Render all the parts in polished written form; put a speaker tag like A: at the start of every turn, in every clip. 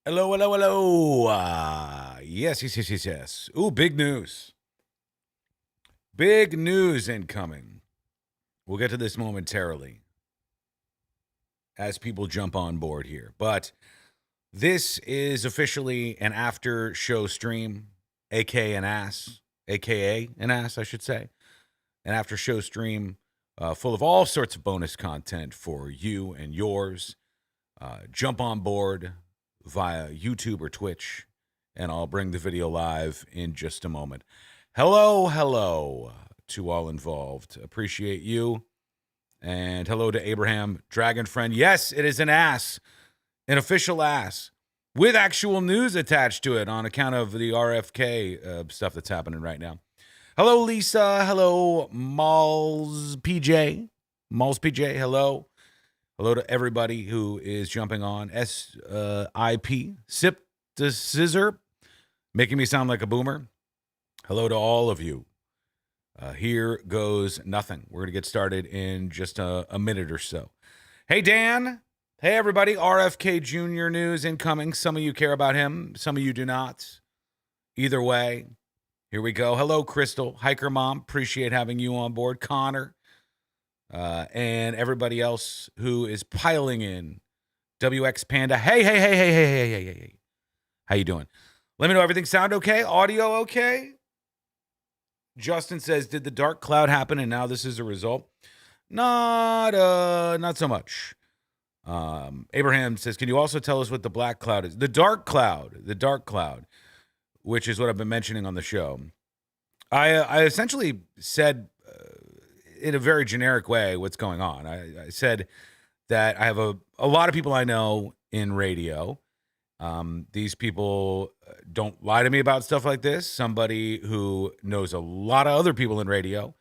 A: Hello, hello, hello. Yes. Ooh, big news. Big news incoming. We'll get to this momentarily as people jump on board here. But this is officially an after show stream, aka an ass, I should say. An after show stream full of all sorts of bonus content for you and yours. Jump on board via YouTube or Twitch, and I'll bring the video live in just a moment. Hello to all involved. Appreciate you. And hello to Abraham, Dragon Friend. Yes, it is an ass, an official ass, with actual news attached to it on account of the RFK stuff that's happening right now. Hello, Lisa. Hello, Malls PJ. Hello. Hello to everybody who is jumping on. SIP, Sip the Scissor, making me sound like a boomer. Hello to all of you. Here goes nothing. We're going to get started in just a minute or so. Hey, Dan. Hey, everybody. RFK Jr. news incoming. Some of you care about him. Some of you do not. Either way, here we go. Hello, Crystal. Hiker Mom. Appreciate having you on board. Connor. And everybody else who is piling in. WX Panda. Hey. How you doing? Let me know everything sound okay? Audio okay? Justin says, did the dark cloud happen and now this is a result? Not so much. Abraham says, can you also tell us what the black cloud is? The dark cloud, which is what I've been mentioning on the show. I essentially said in a very generic way what's going on. I said that I have a lot of people I know in radio. These people don't lie to me about stuff like this. Somebody who knows a lot of other people in radio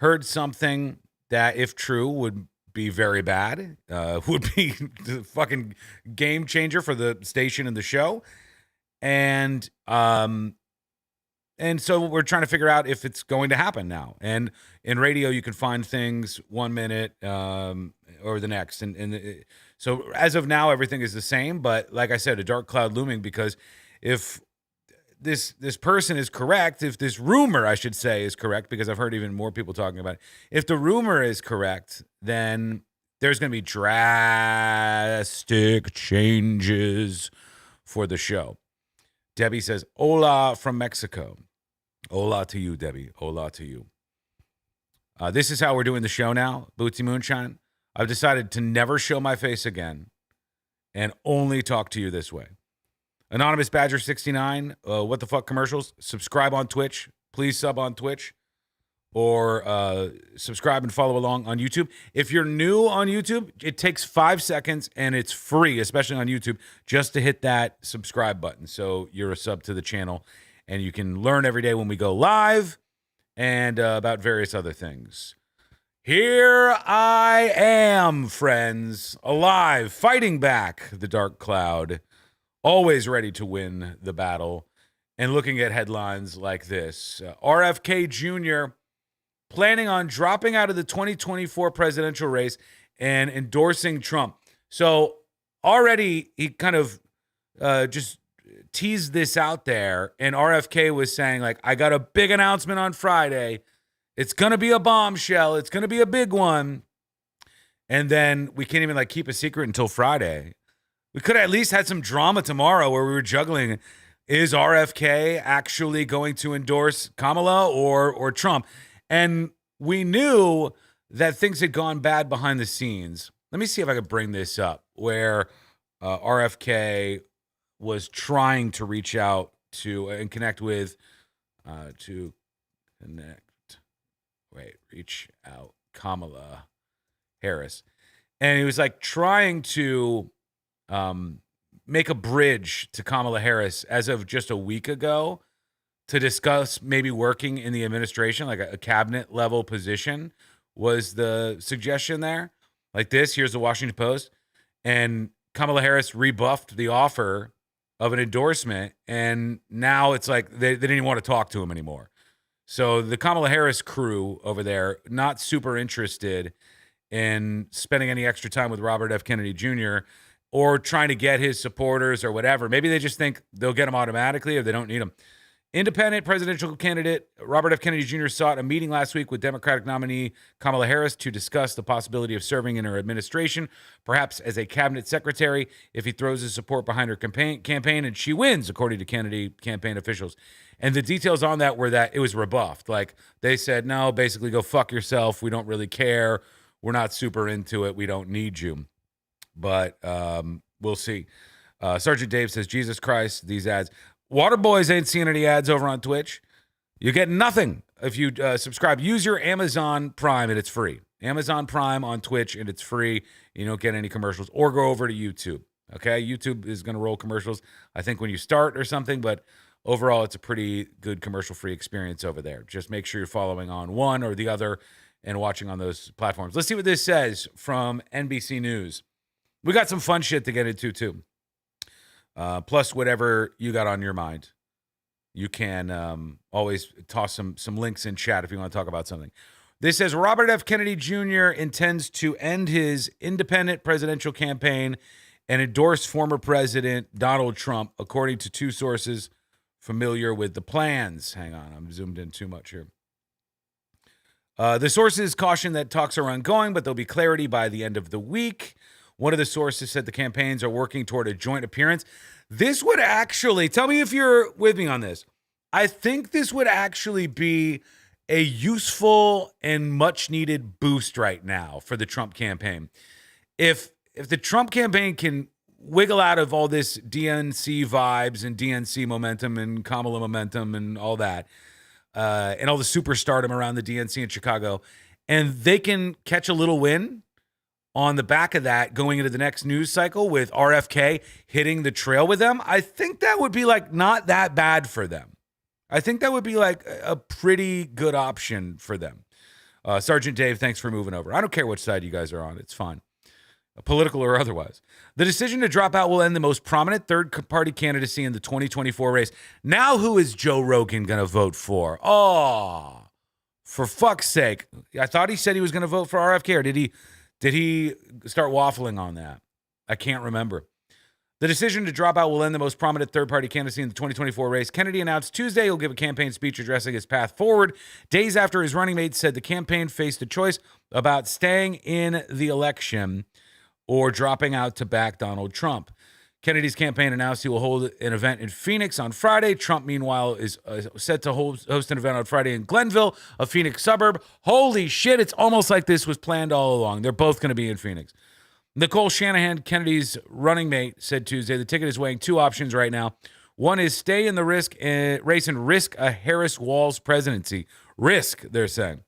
A: heard something that, if true, would be very bad, would be the fucking game changer for the station and the show. And so we're trying to figure out if it's going to happen now. And in radio, you can find things 1 minute or the next. So as of now, everything is the same. But like I said, a dark cloud looming, because if this person is correct, if this rumor, I should say, is correct, because I've heard even more people talking about it. If the rumor is correct, then there's going to be drastic changes for the show. Debbie says, hola from Mexico. Hola to you, Debbie. Hola to you. This is how we're doing the show now, Bootsy Moonshine. I've decided to never show my face again and only talk to you this way. Anonymous Badger 69, what the fuck commercials? Subscribe on Twitch. Please sub on Twitch. Or subscribe and follow along on YouTube. If you're new on YouTube, it takes 5 seconds and it's free, especially on YouTube, just to hit that subscribe button. So you're a sub to the channel and you can learn every day when we go live and about various other things. Here I am, friends, alive, fighting back the dark cloud, always ready to win the battle, and looking at headlines like this. RFK Jr. planning on dropping out of the 2024 presidential race and endorsing Trump. So already he kind of just teased this out there, and RFK was saying, like, I got a big announcement on Friday. It's going to be a bombshell. It's going to be a big one. And then we can't even like keep a secret until Friday. We could have at least had some drama tomorrow where we were juggling. Is RFK actually going to endorse Kamala or Trump? And we knew that things had gone bad behind the scenes. Let me see if I could bring this up, where RFK was trying to reach out to and connect with, reach out Kamala Harris. And he was like trying to make a bridge to Kamala Harris as of just a week ago to discuss maybe working in the administration, like a cabinet level position was the suggestion there. Like this, here's the Washington Post. And Kamala Harris rebuffed the offer of an endorsement. And now it's like they didn't even want to talk to him anymore. So the Kamala Harris crew over there, not super interested in spending any extra time with Robert F. Kennedy Jr. or trying to get his supporters or whatever. Maybe they just think they'll get him automatically or they don't need him. Independent presidential candidate Robert F. Kennedy Jr. sought a meeting last week with Democratic nominee Kamala Harris to discuss the possibility of serving in her administration, perhaps as a cabinet secretary, if he throws his support behind her campaign and she wins, according to Kennedy campaign officials. And the details on that were that it was rebuffed. Like, they said, no, basically go fuck yourself. We don't really care. We're not super into it. We don't need you. But we'll see. Sergeant Dave says, Jesus Christ, these ads. Water boys ain't seeing any ads over on Twitch. You get nothing if you subscribe. Use your Amazon Prime and it's free. Amazon Prime on Twitch and it's free. You don't get any commercials. Or go over to YouTube. Okay, YouTube is going to roll commercials, I think, when you start or something. But overall, it's a pretty good commercial-free experience over there. Just make sure you're following on one or the other and watching on those platforms. Let's see what this says from NBC News. We got some fun shit to get into, too. Plus, whatever you got on your mind, you can always toss some links in chat if you want to talk about something. This says Robert F. Kennedy Jr. intends to end his independent presidential campaign and endorse former President Donald Trump, according to two sources familiar with the plans. Hang on, I'm zoomed in too much here. The sources caution that talks are ongoing, but there'll be clarity by the end of the week. One of the sources said the campaigns are working toward a joint appearance. This would actually, tell me if you're with me on this. I think this would actually be a useful and much needed boost right now for the Trump campaign. If the Trump campaign can wiggle out of all this DNC vibes and DNC momentum and Kamala momentum and all that, and all the superstardom around the DNC in Chicago, and they can catch a little win on the back of that going into the next news cycle with RFK hitting the trail with them, I think that would be like not that bad for them. I think that would be like a pretty good option for them. Sergeant Dave, thanks for moving over. I don't care which side you guys are on. It's fine. Political or otherwise. The decision to drop out will end the most prominent third-party candidacy in the 2024 race. Now who is Joe Rogan going to vote for? Oh, for fuck's sake. I thought he said he was going to vote for RFK, or did he start waffling on that? I can't remember. The decision to drop out will end the most prominent third-party candidacy in the 2024 race. Kennedy announced Tuesday he'll give a campaign speech addressing his path forward, days after his running mate said the campaign faced a choice about staying in the election or dropping out to back Donald Trump. Kennedy's campaign announced he will hold an event in Phoenix on Friday. Trump, meanwhile, is set to host an event on Friday in Glenville, a Phoenix suburb. Holy shit, it's almost like this was planned all along. They're both going to be in Phoenix. Nicole Shanahan, Kennedy's running mate, said Tuesday the ticket is weighing two options right now. One is stay in the race and risk a Harris-Walz presidency. Risk, they're saying,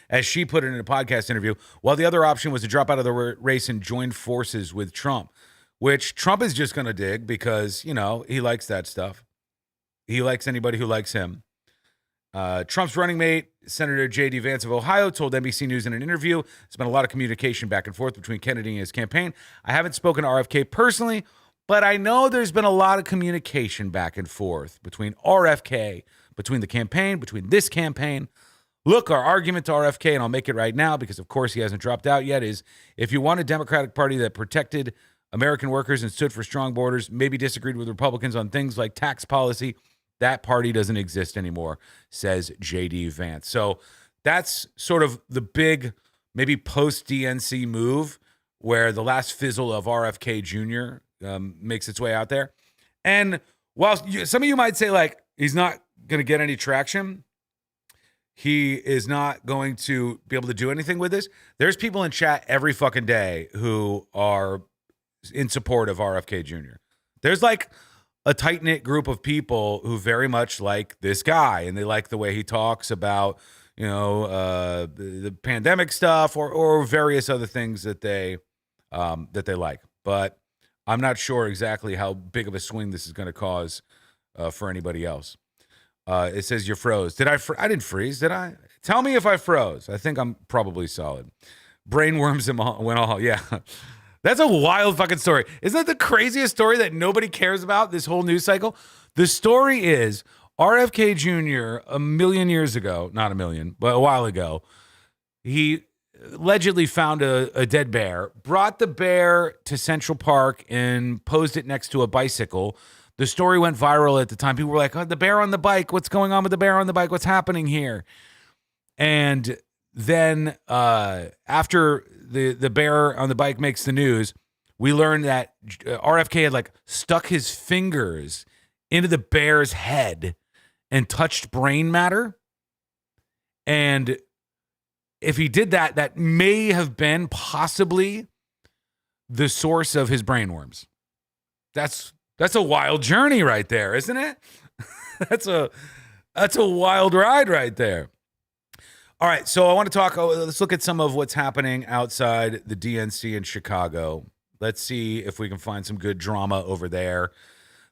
A: as she put it in a podcast interview, while the other option was to drop out of the race and join forces with Trump, which Trump is just going to dig because, you know, he likes that stuff. He likes anybody who likes him. Trump's running mate, Senator J.D. Vance of Ohio, told NBC News in an interview, there's been a lot of communication back and forth between Kennedy and his campaign. I haven't spoken to RFK personally, but I know there's been a lot of communication back and forth between RFK, between the campaign, between this campaign. Look, our argument to RFK, and I'll make it right now because, of course, he hasn't dropped out yet, is if you want a Democratic Party that protected American workers and stood for strong borders, maybe disagreed with Republicans on things like tax policy, that party doesn't exist anymore, says J.D. Vance. So that's sort of the big, maybe post-DNC move where the last fizzle of RFK Jr. Makes its way out there. And while some of you might say, like, he's not going to get any traction, he is not going to be able to do anything with this. There's people in chat every fucking day who are in support of RFK Jr. There's like a tight-knit group of people who very much like this guy, and they like the way he talks about, you know, the pandemic stuff or various other things that they like. But I'm not sure exactly how big of a swing this is going to cause for anybody else. It says you froze. Did I? I didn't freeze. Did I? Tell me if I froze. I think I'm probably solid. Brainworms went all. Yeah. That's a wild fucking story. Isn't that the craziest story that nobody cares about this whole news cycle? The story is RFK Jr. a million years ago, not a million, but a while ago, he allegedly found a dead bear, brought the bear to Central Park and posed it next to a bicycle. The story went viral at the time. People were like, oh, the bear on the bike. What's going on with the bear on the bike? What's happening here? And then after the bear on the bike makes the news, we learned that RFK had like stuck his fingers into the bear's head and touched brain matter. And if he did that, that may have been possibly the source of his brainworms. That's a wild journey right there, isn't it? That's a wild ride right there. All right, so I want to talk. Let's look at some of what's happening outside the DNC in Chicago. Let's see if we can find some good drama over there.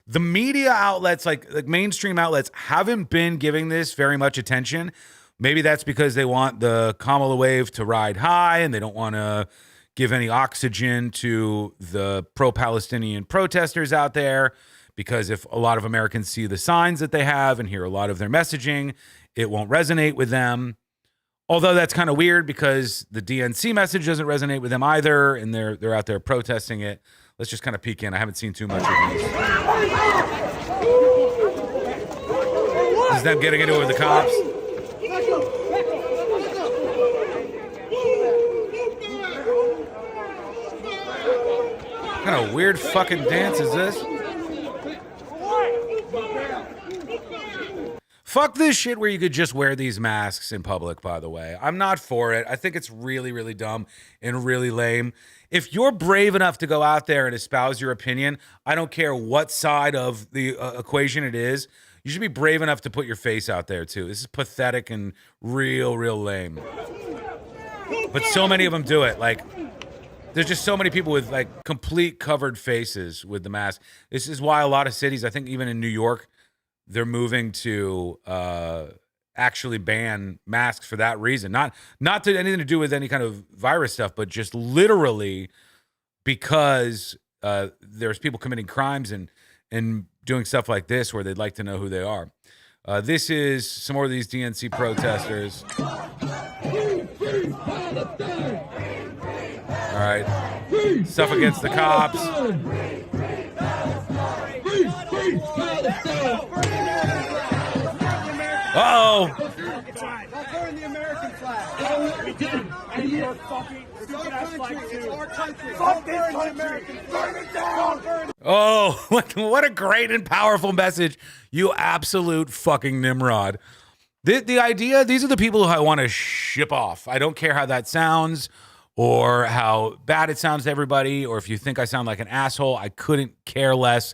A: The media outlets, like mainstream outlets, haven't been giving this very much attention. Maybe that's because they want the Kamala wave to ride high and they don't want to give any oxygen to the pro-Palestinian protesters out there, because if a lot of Americans see the signs that they have and hear a lot of their messaging, it won't resonate with them. Although that's kind of weird because the DNC message doesn't resonate with them either, and they're out there protesting it. Let's just kind of peek in. I haven't seen too much of these. This is them getting into it with the cops. What kind of weird fucking dance is this? Fuck this shit where you could just wear these masks in public, by the way. I'm not for it. I think it's really, really dumb and really lame. If you're brave enough to go out there and espouse your opinion, I don't care what side of the equation it is, you should be brave enough to put your face out there, too. This is pathetic and real, real lame. But so many of them do it. Like, there's just so many people with, like, complete covered faces with the mask. This is why a lot of cities, I think even in New York, they're moving to actually ban masks for that reason. Not to anything to do with any kind of virus stuff, but just literally because there's people committing crimes and doing stuff like this where they'd like to know who they are. This is some more of these DNC protesters. All right. Stuff against the cops. Uh-oh.
B: Stop wearing the American flag. We did. And you're fucking stupid ass flag too. It's our country. Fuck this country. Burn it down.
A: Oh, what a great and powerful message. You absolute fucking Nimrod. The idea, these are the people who I want to ship off. I don't care how that sounds or how bad it sounds to everybody, or if you think I sound like an asshole. I couldn't care less.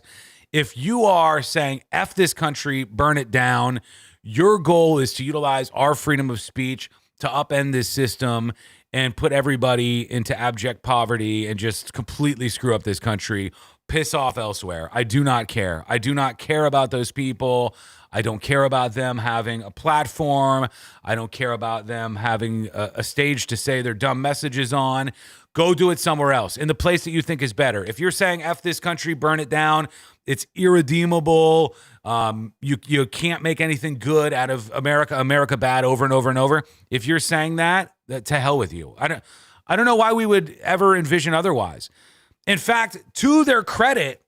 A: If you are saying, F this country, burn it down, your goal is to utilize our freedom of speech to upend this system and put everybody into abject poverty and just completely screw up this country. Piss off elsewhere. I do not care. I do not care about those people. I don't care about them having a platform. I don't care about them having a stage to say their dumb messages on. Go do it somewhere else, in the place that you think is better. If you're saying F this country, burn it down, it's irredeemable. You can't make anything good out of America bad over and over and over. If you're saying that, to hell with you. I don't know why we would ever envision otherwise. In fact, to their credit,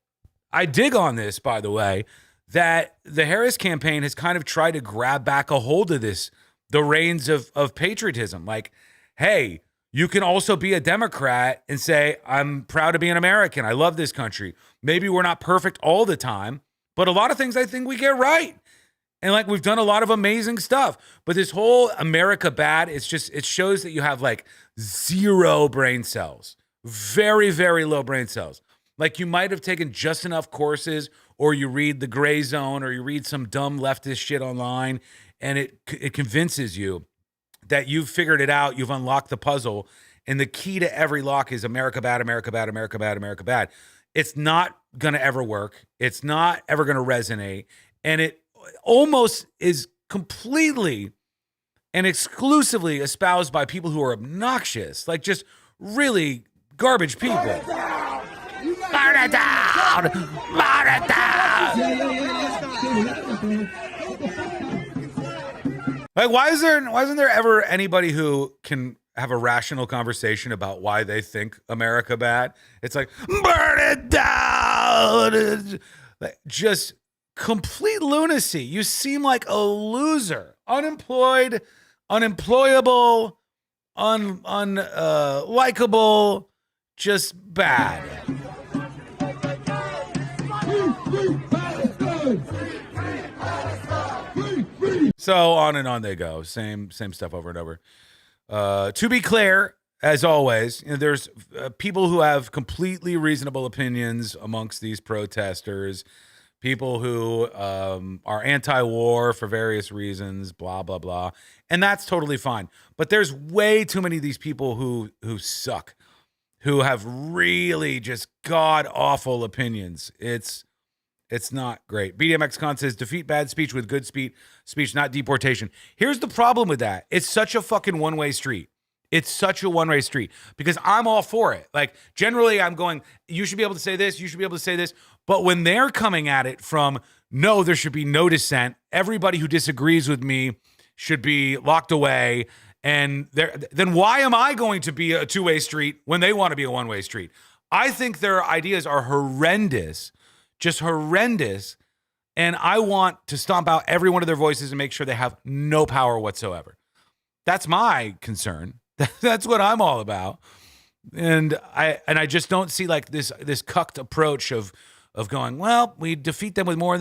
A: I dig on this, by the way, that the Harris campaign has kind of tried to grab back a hold of this, the reins of patriotism. Like, hey, you can also be a Democrat and say, I'm proud to be an American. I love this country. Maybe we're not perfect all the time, but a lot of things I think we get right. And like, we've done a lot of amazing stuff. But this whole America bad, it shows that you have like zero brain cells. Very, very low brain cells. Like, you might have taken just enough courses, or you read The Gray Zone, or you read some dumb leftist shit online, and it convinces you that you've figured it out, you've unlocked the puzzle, and the key to every lock is America bad, America bad, America bad, America bad. It's not going to ever work. It's not ever going to resonate, and it almost is completely and exclusively espoused by people who are obnoxious, like just really garbage people. Burn it down! Burn it down! Like, why isn't there ever anybody who can have a rational conversation about why they think America bad. It's like, burn it down. Just complete lunacy. You seem like a loser, unemployed, unemployable, unlikable, just bad. So on and on they go. Same stuff over and over. To be clear, as always, there's people who have completely reasonable opinions amongst these protesters, people who are anti-war for various reasons, blah, blah, blah. And that's totally fine. But there's way too many of these people who suck, who have really just god-awful opinions. It's not great. BDMX Con says, defeat bad speech with good speech, not deportation. Here's the problem with that. It's such a fucking one-way street. It's such a one-way street because I'm all for it. Like, generally, I'm going, you should be able to say this, you should be able to say this. But when they're coming at it from, no, there should be no dissent, everybody who disagrees with me should be locked away, and then why am I going to be a two-way street when they want to be a one-way street? I think their ideas are horrendous. Just horrendous, and I want to stomp out every one of their voices and make sure they have no power whatsoever. That's my concern. That's what I'm all about, and I just don't see like this cucked approach of going, well, we defeat them with more.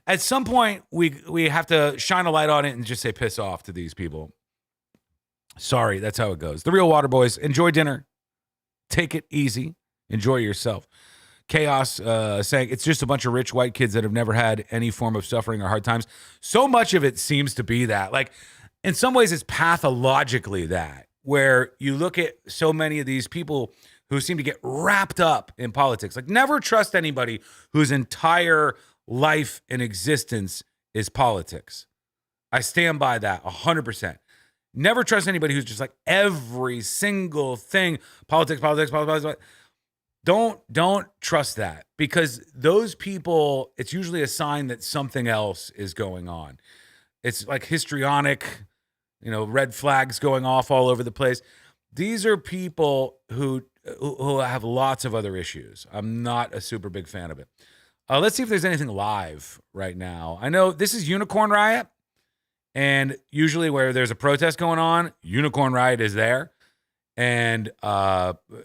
A: At some point, we have to shine a light on it and just say piss off to these people. Sorry, that's how it goes. The Real Water Boys, enjoy dinner, take it easy, enjoy yourself. Chaos saying it's just a bunch of rich white kids that have never had any form of suffering or hard times. So much of it seems to be that. Like, in some ways, it's pathologically that, where you look at so many of these people who seem to get wrapped up in politics. Like, never trust anybody whose entire life and existence is politics. I stand by that 100%. Never trust anybody who's just like every single thing, politics. Don't trust that, because those people, it's usually a sign that something else is going on. It's like histrionic, red flags going off all over the place. These are people who have lots of other issues. I'm not a super big fan of it. Let's see if there's anything live right now. I know this is Unicorn Riot, and usually where there's a protest going on, Unicorn Riot is there. And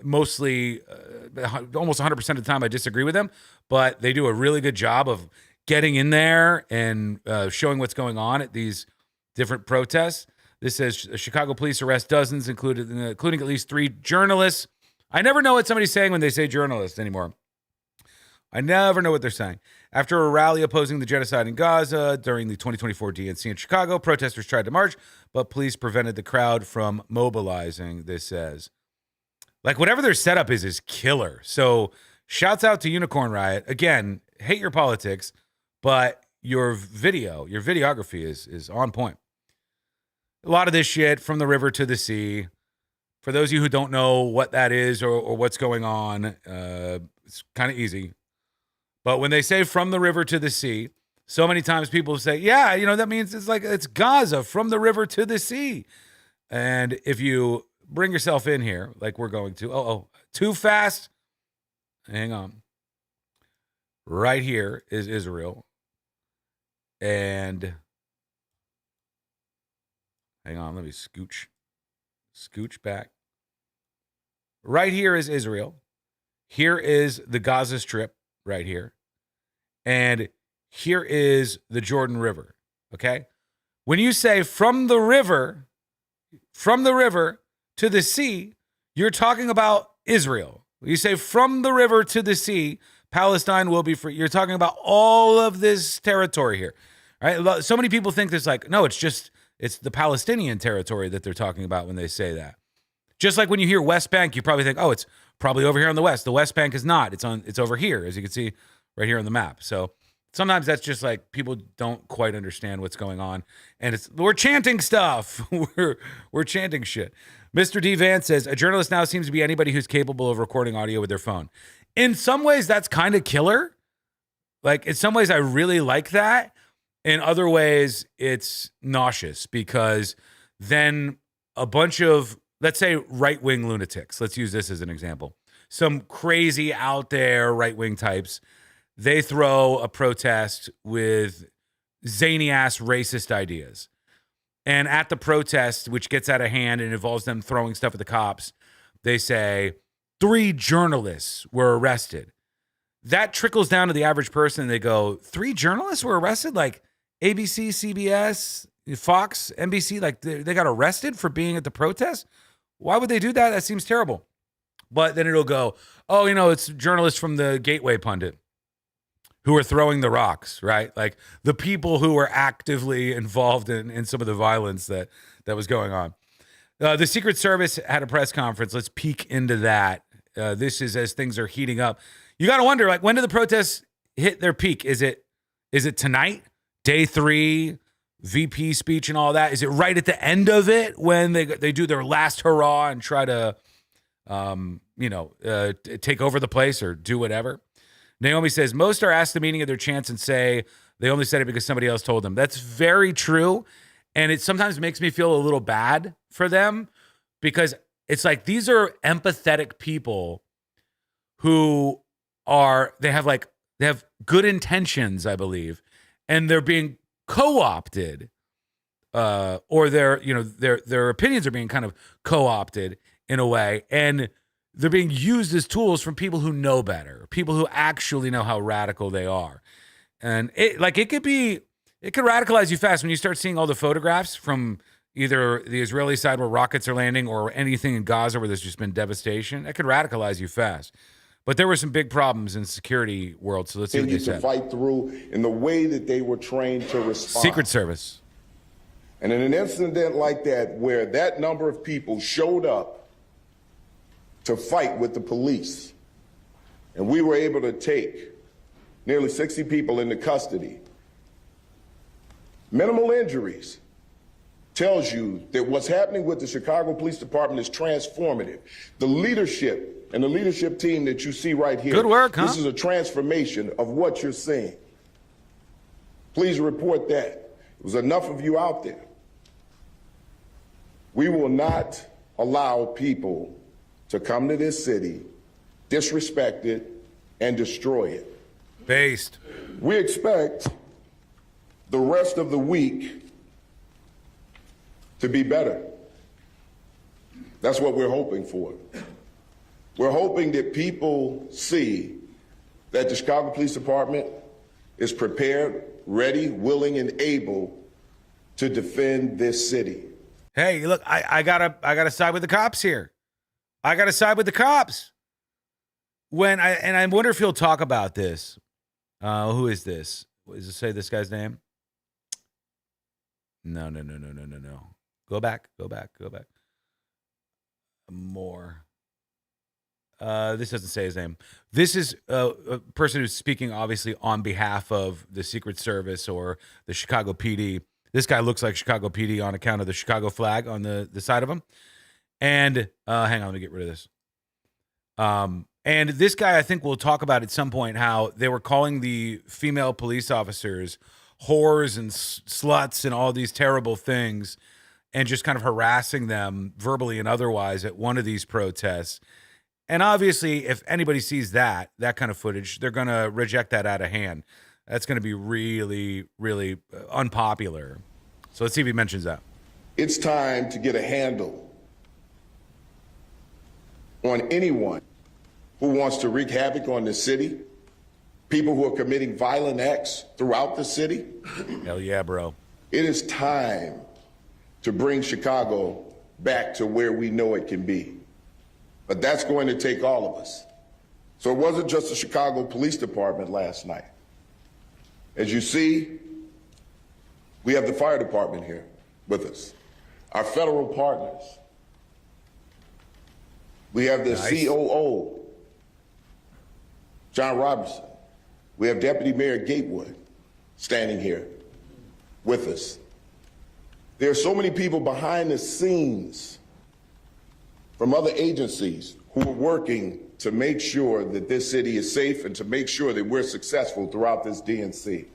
A: mostly, almost 100% of the time, I disagree with them, but they do a really good job of getting in there and showing what's going on at these different protests. This says Chicago police arrest dozens, including at least 3 journalists. I never know what somebody's saying when they say journalists anymore. I never know what they're saying. After a rally opposing the genocide in Gaza during the 2024 DNC in Chicago, protesters tried to march, but police prevented the crowd from mobilizing, this says. Like, whatever their setup is killer. So shouts out to Unicorn Riot. Again, hate your politics, but your videography is on point. A lot of this shit, from the river to the sea. For those of you who don't know what that is or what's going on, it's kind of easy. But when they say from the river to the sea, so many times people say, yeah, that means it's Gaza, from the river to the sea. And if you bring yourself in here, like we're going to, too fast. Hang on. Right here is Israel. And hang on, let me scooch back. Right here is Israel. Here is the Gaza Strip right here. And here is the Jordan River, okay? When you say from the river to the sea, you're talking about Israel. You say from the river to the sea, Palestine will be free. You're talking about all of this territory here, right? So many people think there's no, it's the Palestinian territory that they're talking about when they say that. Just like when you hear West Bank, you probably think, oh, it's probably over here on the west. The West Bank is not. It's over here, as you can see right here on the map. So sometimes that's just like people don't quite understand what's going on, and we're chanting stuff. we're chanting shit. Mr. D. Vance says a journalist now seems to be anybody who's capable of recording audio with their phone. In some ways, that's kind of killer. Like, in some ways, I really like that. In other ways, it's nauseous, because then a bunch of let's say right-wing lunatics. Let's use this as an example. Some crazy out there right-wing types, they throw a protest with zany-ass racist ideas. And at the protest, which gets out of hand and involves them throwing stuff at the cops, they say 3 journalists were arrested. That trickles down to the average person, and they go, 3 journalists were arrested? Like ABC, CBS, Fox, NBC, like they got arrested for being at the protest? Why would they do that? That seems terrible. But then it'll go, oh, it's journalists from the Gateway Pundit who are throwing the rocks, right? Like the people who were actively involved in some of the violence that was going on. The Secret Service had a press conference. Let's peek into that. This is as things are heating up. You got to wonder, like, when do the protests hit their peak? Is it tonight, day 3, VP speech and all that? Is it right at the end of it when they do their last hurrah and try to, take over the place or do whatever? Naomi says, most are asked the meaning of their chants and say they only said it because somebody else told them. That's very true. And it sometimes makes me feel a little bad for them because it's like these are empathetic people who they have good intentions, I believe, and they're being co-opted, or their opinions are being kind of co-opted in a way, and they're being used as tools from people who know better, people who actually know how radical they are. And it could radicalize you fast when you start seeing all the photographs from either the Israeli side where rockets are landing or anything in Gaza where there's just been devastation. It could radicalize you fast. But there were some big problems in the security world, so let's see what they said.
C: To fight through in the way that they were trained to respond.
A: Secret Service.
C: And in an incident like that, where that number of people showed up to fight with the police, and we were able to take nearly 60 people into custody, minimal injuries, tells you that what's happening with the Chicago Police Department is transformative. The leadership and the leadership team that you see right here.
A: Good work, huh?
C: This is a transformation of what you're seeing. Please report that. There was enough of you out there. We will not allow people to come to this city, disrespect it, and destroy it.
A: Based.
C: We expect the rest of the week to be better. That's what we're hoping for. We're hoping that people see that the Chicago Police Department is prepared, ready, willing, and able to defend this city.
A: Hey, look, I gotta side with the cops here. I gotta side with the cops. I wonder if he'll talk about this. Who is this? Does it say this guy's name? No. Go back. More. This doesn't say his name. This is a person who's speaking obviously on behalf of the Secret Service or the Chicago PD. This guy looks like Chicago PD on account of the Chicago flag on the side of him. And hang on, let me get rid of this. And this guy, I think we'll talk about at some point how they were calling the female police officers whores and sluts and all these terrible things and just kind of harassing them verbally and otherwise at one of these protests. And obviously, if anybody sees that kind of footage, they're going to reject that out of hand. That's going to be really, really unpopular. So let's see if he mentions that.
C: It's time to get a handle on anyone who wants to wreak havoc on the city, people who are committing violent acts throughout the city.
A: Hell yeah, bro.
C: It is time to bring Chicago back to where we know it can be. But that's going to take all of us. So it wasn't just the Chicago Police Department last night. As you see, we have the fire department here with us, our federal partners. We have the COO, John Robertson. We have Deputy Mayor Gatewood standing here with us. There are so many people behind the scenes from other agencies who are working to make sure that this city is safe and to make sure that we're successful throughout this DNC.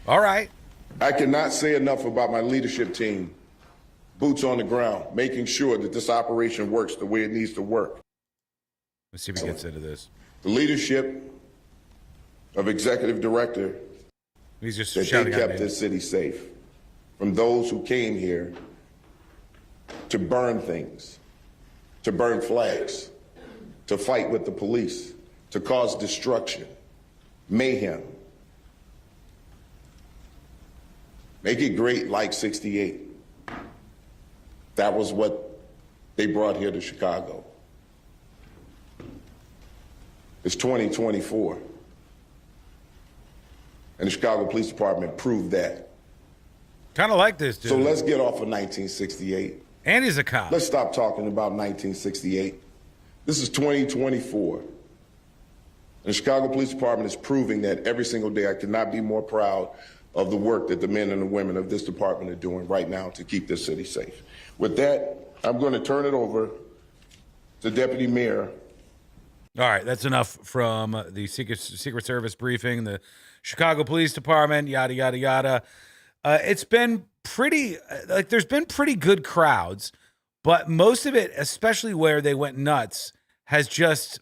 A: All right.
C: I cannot say enough about my leadership team boots on the ground, making sure that this operation works the way it needs to work.
A: Let's see if he gets into this.
C: The leadership of Executive Director
A: He's just
C: that
A: shouting
C: they
A: out
C: kept
A: names.
C: this city safe from those who came here to burn things, to burn flags, to fight with the police, to cause destruction, mayhem. Make it great like 68. That was what they brought here to Chicago. It's 2024. And the Chicago Police Department proved that.
A: Kind of like this, dude.
C: So let's get off of 1968.
A: And he's a cop.
C: Let's stop talking about 1968. This is 2024. And the Chicago Police Department is proving that every single day. I cannot be more proud of the work that the men and the women of this department are doing right now to keep this city safe. With that, I'm going to turn it over to Deputy Mayor.
A: All right, that's enough from the Secret Service briefing, the Chicago Police Department, yada, yada, yada. It's been pretty, there's been pretty good crowds, but most of it, especially where they went nuts, has just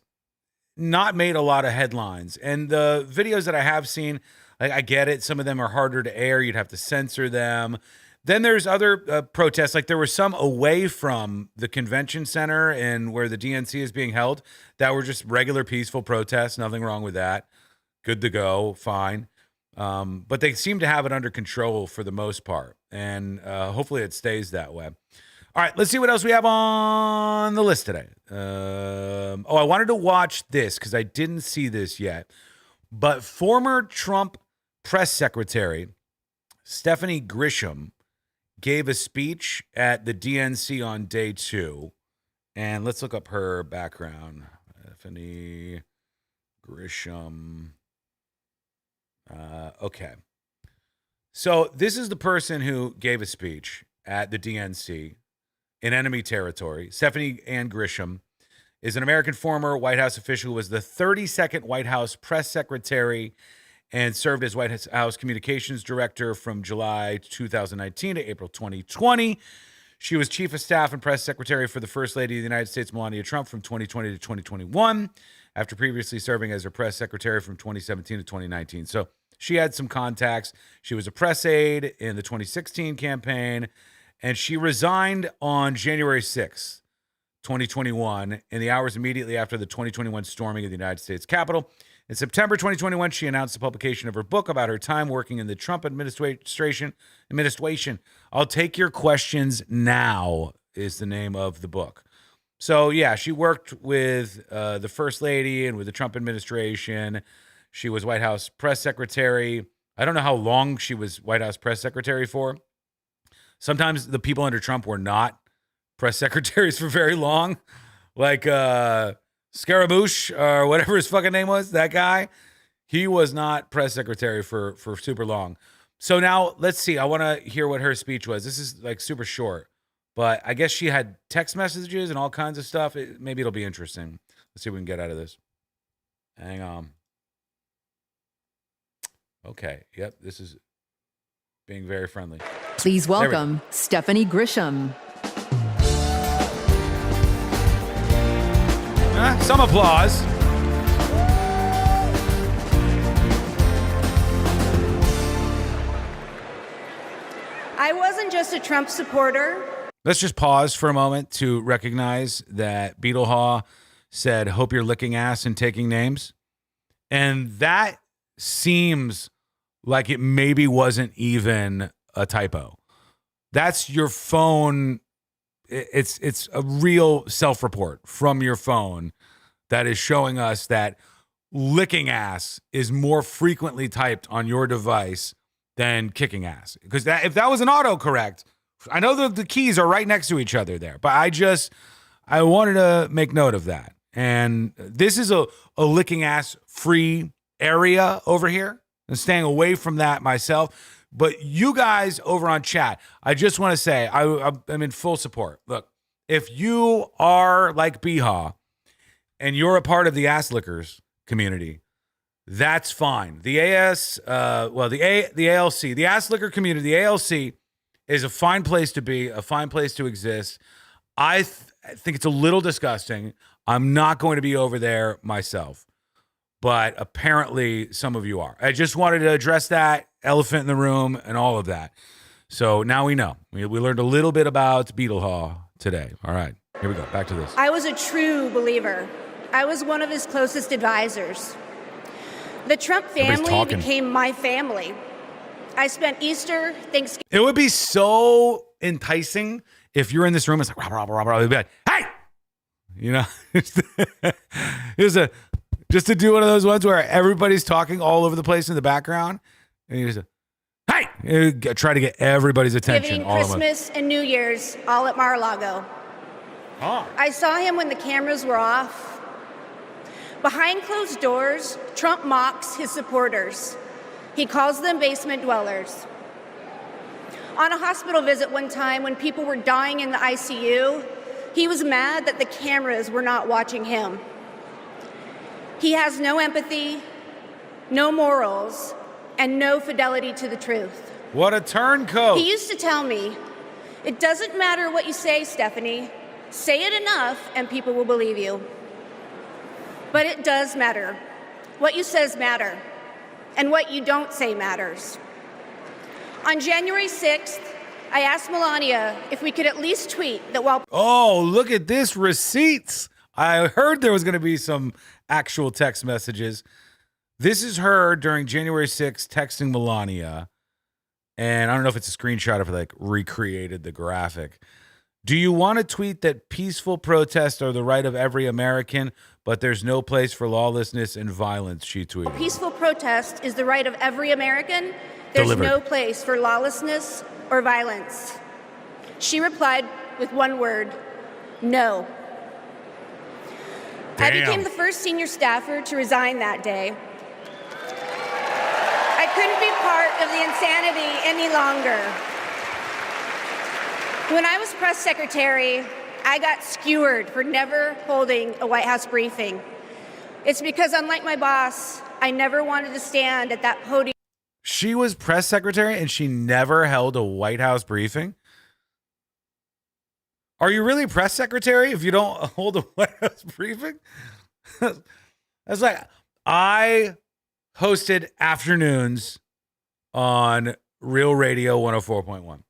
A: not made a lot of headlines. And the videos that I have seen, I get it. Some of them are harder to air. You'd have to censor them. Then there's other protests. Like there were some away from the convention center and where the DNC is being held that were just regular peaceful protests. Nothing wrong with that. Good to go. Fine. But they seem to have it under control for the most part. And hopefully it stays that way. All right, let's see what else we have on the list today. I wanted to watch this because I didn't see this yet. But former Trump press secretary Stephanie Grisham gave a speech at the DNC on day 2. And let's look up her background. Stephanie Grisham. Okay. So this is the person who gave a speech at the DNC in enemy territory. Stephanie Ann Grisham is an American former White House official who was the 32nd White House press secretary and served as White House communications director from July 2019 to April 2020. She was chief of staff and press secretary for the First Lady of the United States, Melania Trump, from 2020 to 2021, after previously serving as her press secretary from 2017 to 2019. So she had some contacts. She was a press aide in the 2016 campaign, and she resigned on January 6th, 2021, in the hours immediately after the 2021 storming of the United States Capitol. In September 2021, she announced the publication of her book about her time working in the Trump administration. I'll Take Your Questions Now is the name of the book. So, yeah, she worked with the First Lady and with the Trump administration. She was White House press secretary. I don't know how long she was White House press secretary for. Sometimes the people under Trump were not press secretaries for very long. Like Scaramouche or whatever his fucking name was, that guy. He was not press secretary for super long. So now let's see. I want to hear what her speech was. This is like super short, but I guess she had text messages and all kinds of stuff. Maybe it'll be interesting. Let's see what we can get out of this. Hang on. Okay. Yep. This is being very friendly.
D: Please welcome Stephanie Grisham.
A: Some applause.
E: I wasn't just a Trump supporter.
A: Let's just pause for a moment to recognize that Beetlehaw said, "Hope you're licking ass and taking names." And that seems like it maybe wasn't even a typo. That's your phone. It's a real self-report from your phone that is showing us that licking ass is more frequently typed on your device than kicking ass. Because if that was an autocorrect, I know that the keys are right next to each other there, but I wanted to make note of that. And this is a licking ass free area over here. I'm staying away from that myself. But you guys over on chat, I just want to say I'm in full support. Look, if you are like Beehaw and you're a part of the ass lickers community, that's fine. The ALC, the ass licker community, the ALC is a fine place to be, a fine place to exist. I think it's a little disgusting. I'm not going to be over there myself, but apparently some of you are. I just wanted to address that elephant in the room and all of that. So now we know. We learned a little bit about Beetlehall today. All right, here we go. Back to this.
E: I was a true believer. I was one of his closest advisors. The Trump family became my family. I spent Easter, Thanksgiving.
A: It would be so enticing if you're in this room. It's like, rah, rah, rah, rah, rah, hey, you know, just to do one of those ones where everybody's talking all over the place in the background, and you just, hey, you try to get everybody's attention.
E: Christmas and New Year's, all at Mar-a-Lago.
A: Oh.
E: I saw him when the cameras were off. Behind closed doors, Trump mocks his supporters. He calls them basement dwellers. On a hospital visit one time when people were dying in the ICU, he was mad that the cameras were not watching him. He has no empathy, no morals, and no fidelity to the truth.
A: What a turncoat.
E: He used to tell me, it doesn't matter what you say, Stephanie. Say it enough and people will believe you. But it does matter. What you says matter. And what you don't say matters. On January 6th, I asked Melania if we could at least tweet that while...
A: Oh, look at this, receipts. I heard there was going to be some actual text messages. This is her during January 6th texting Melania. And I don't know if it's a screenshot or if like recreated the graphic. Do you want to tweet that peaceful protests are the right of every American, but there's no place for lawlessness and violence, she tweeted.
E: Peaceful protest is the right of every American. There's no place for lawlessness or violence. She replied with one word, no.
A: Damn.
E: I became the first senior staffer to resign that day. I couldn't be part of the insanity any longer. When I was press secretary, I got skewered for never holding a White House briefing. It's because, unlike my boss, I never wanted to stand at that podium.
A: She was press secretary and she never held a White House briefing? Are you really press secretary if you don't hold a White House briefing? That's like, I hosted afternoons on Real Radio 104.1.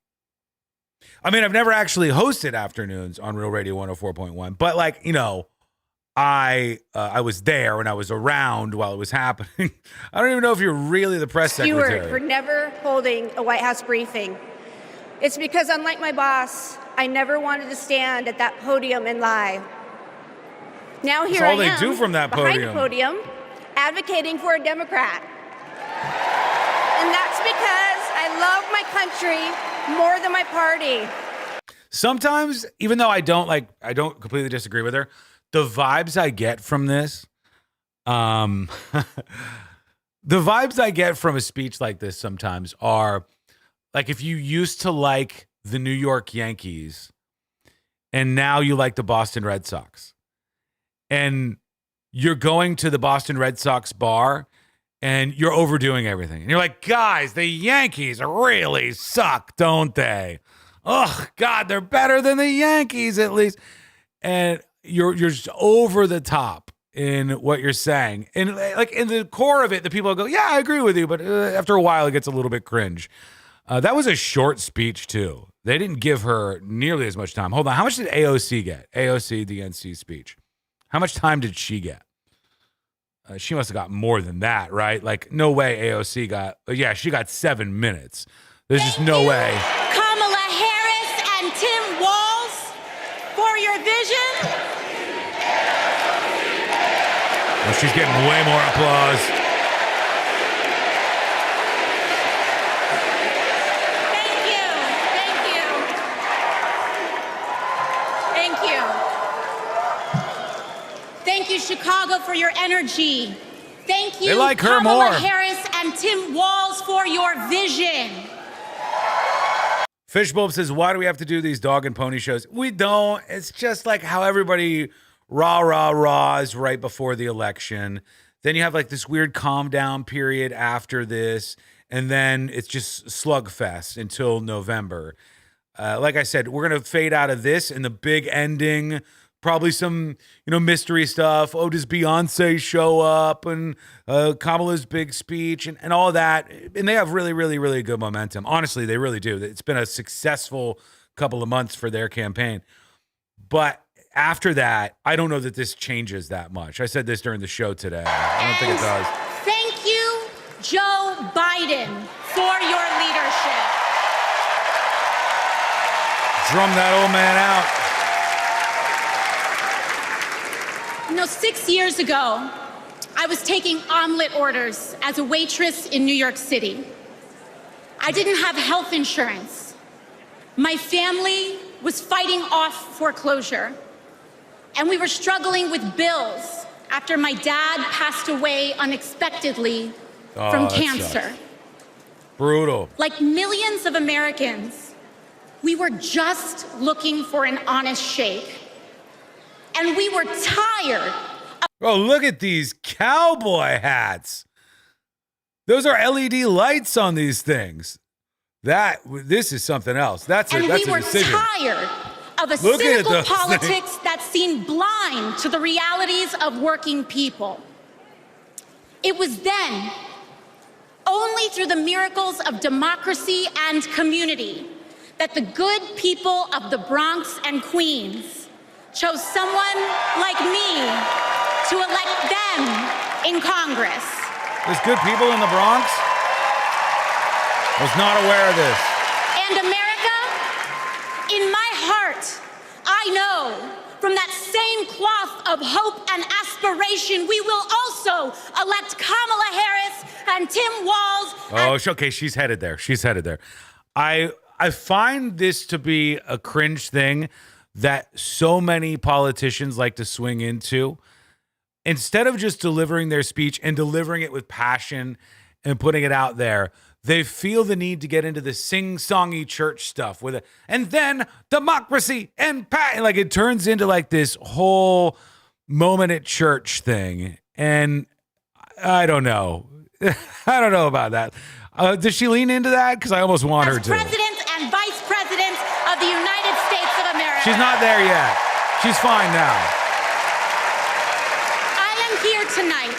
A: I mean, I've never actually hosted afternoons on Real Radio 104.1, but like, you know, I was there and I was around while it was happening. I don't even know if you're really the press secretary.
E: For never holding a White House briefing. It's because, unlike my boss, I never wanted to stand at that podium and lie. Now here I am,
A: they do from that
E: behind the podium, advocating for a Democrat. And that's because I love my country more than my party.
A: Sometimes, even though I don't completely disagree with her, the vibes I get from this, the vibes I get from a speech like this sometimes are like if you used to like the New York Yankees and now you like the Boston Red Sox and you're going to the Boston Red Sox bar and you're overdoing everything. And you're like, guys, the Yankees really suck, don't they? Oh, God, they're better than the Yankees at least. And you're just over the top in what you're saying. And like in the core of it, the people go, yeah, I agree with you. But after a while, it gets a little bit cringe. That was a short speech, too. They didn't give her nearly as much time. Hold on. How much did AOC get? AOC DNC speech. How much time did she get? She must have got more than that, right? Like, no way AOC got, she got 7 minutes. There's just no way.
F: Kamala Harris and Tim Walz for your vision.
A: Well, she's getting way more applause.
F: Thank you. Thank you, Chicago, for your energy. Thank you,
A: they like her
F: Kamala
A: more.
F: Harris and Tim Walz, for your vision.
A: Fishbulb says, why do we have to do these dog and pony shows? We don't. It's just like how everybody rahs right before the election. Then you have like this weird calm down period after this. and then it's just slugfest until November. Like I said, we're going to fade out of this and the big ending, probably some, mystery stuff. Oh, does Beyonce show up? And Kamala's big speech and all that. And they have really, really, really good momentum. Honestly, they really do. It's been a successful couple of months for their campaign. But after that, I don't know that this changes that much. I said this during the show today. I don't think it does.
F: Thank you, Joe Biden, for your leadership.
A: Drum that old man out.
F: 6 years ago, I was taking omelet orders as a waitress in New York City. I didn't have health insurance. My family was fighting off foreclosure, and we were struggling with bills after my dad passed away unexpectedly from cancer.
A: Sucks. Brutal.
F: Like millions of Americans, we were just looking for an honest shake. And we were tired.
A: Oh, look at these cowboy hats. Those are LED lights on these things. This is something else. That's a decision.
F: And we were tired of a cynical politics that seemed blind to the realities of working people. It was then, only through the miracles of democracy and community, that the good people of the Bronx and Queens chose someone like me to elect them in Congress.
A: There's good people in the Bronx? Was not aware of this.
F: And America, in my heart, I know from that same cloth of hope and aspiration, we will also elect Kamala Harris and Tim Walz.
A: Okay, she's headed there. I find this to be a cringe thing that so many politicians like to swing into. Instead of just delivering their speech and delivering it with passion and putting it out there, they feel the need to get into the sing-songy church stuff with it. And then democracy and like it turns into like this whole moment at church thing. And I don't know. I don't know about that. Does she lean into that? Because I almost want her to.
F: President and Vice President of the United States of America.
A: She's not there yet. She's fine now.
F: I am here tonight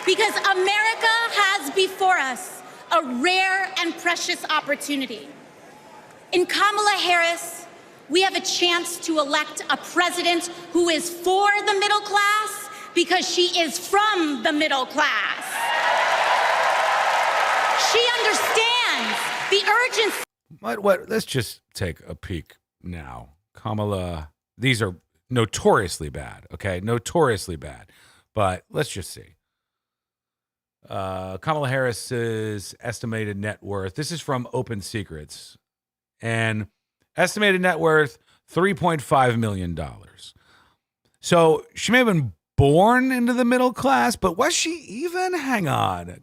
F: because America has before us a rare and precious opportunity. In Kamala Harris, we have a chance to elect a president who is for the middle class because she is from the middle class. She understands the urgency.
A: What? Let's just take a peek now. Kamala, these are notoriously bad, okay? Notoriously bad. But let's just see. Kamala Harris's estimated net worth. This is from Open Secrets. And estimated net worth, $3.5 million. So she may have been born into the middle class, but was she even? Hang on.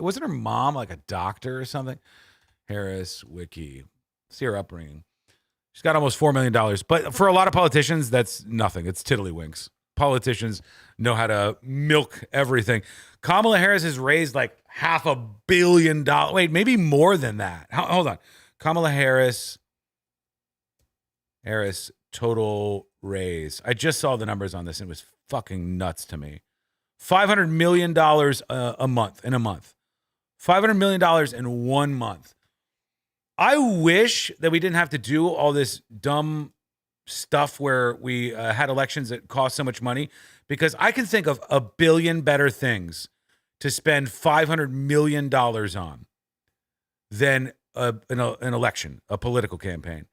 A: Wasn't her mom like a doctor or something? Harris, Wiki. See her upbringing. She's got almost $4 million. But for a lot of politicians, that's nothing. It's tiddlywinks. Politicians know how to milk everything. Kamala Harris has raised like $500 million. Wait, maybe more than that. Hold on. Kamala Harris total raise. I just saw the numbers on this and it was fucking nuts to me. $500 million a month. $500 million in 1 month. I wish that we didn't have to do all this dumb stuff where we had elections that cost so much money, because I can think of a billion better things to spend $500 million on than an election, a political campaign.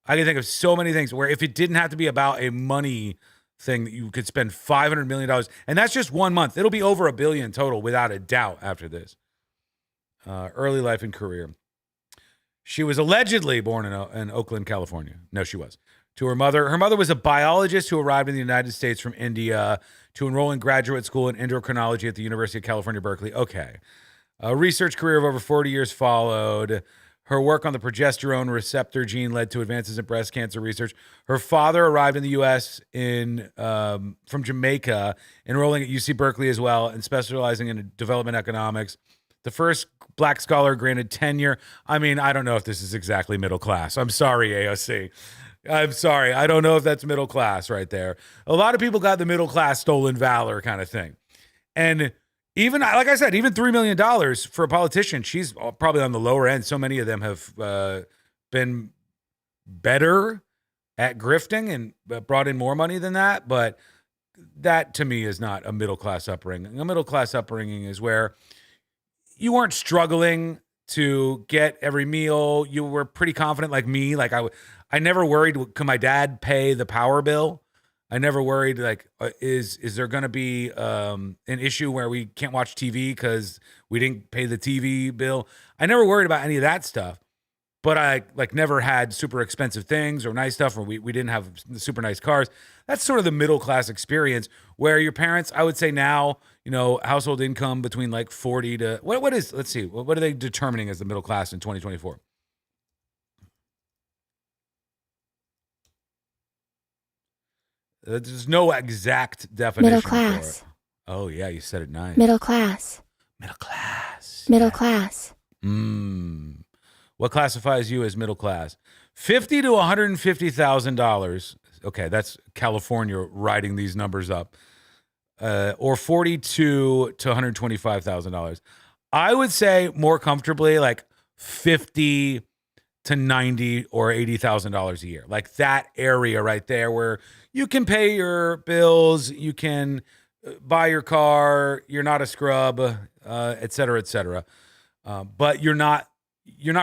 A: I can think of so many things where if it didn't have to be about a money thing, that you could spend $500 million. And that's just 1 month. It'll be over $1 billion total without a doubt after this. Early life and career. She was allegedly born in Oakland, California. No, she was. To her mother. Her mother was a biologist who arrived in the United States from India to enroll in graduate school in endocrinology at the University of California, Berkeley. Okay. A research career of over 40 years followed. Her work on the progesterone receptor gene led to advances in breast cancer research. Her father arrived in the U.S. from Jamaica, enrolling at UC Berkeley as well, and specializing in development economics. The first black scholar granted tenure. I mean, I don't know if this is exactly middle class. I'm sorry, AOC. I'm sorry. I don't know if that's middle class right there. A lot of people got the middle class stolen valor kind of thing. And even, like I said, even $3 million for a politician, she's probably on the lower end. So many of them have been better at grifting and brought in more money than that. But that, to me, is not a middle-class upbringing. A middle-class upbringing is where you weren't struggling to get every meal. You were pretty confident, like me. Like I never worried, could my dad pay the power bill? I never worried, like, is there going to be an issue where we can't watch TV because we didn't pay the TV bill? I never worried about any of that stuff. But I never had super expensive things or nice stuff, or we didn't have super nice cars. That's sort of the middle class experience where your parents, I would say now, household income between like 40 to what is, let's see, what are they determining as the middle class in 2024? There's no exact definition.
G: Middle class.
A: For it. Oh yeah, you said it nice.
G: Middle class.
A: Middle class.
G: Middle class.
A: What classifies you as middle class? $50,000 to $150,000. Okay, that's California writing these numbers up. Or $42,000 to $125,000. I would say more comfortably like $50,000 to $90,000 or $80,000 a year. Like that area right there where you can pay your bills, you can buy your car, you're not a scrub, et cetera, et cetera. But you're not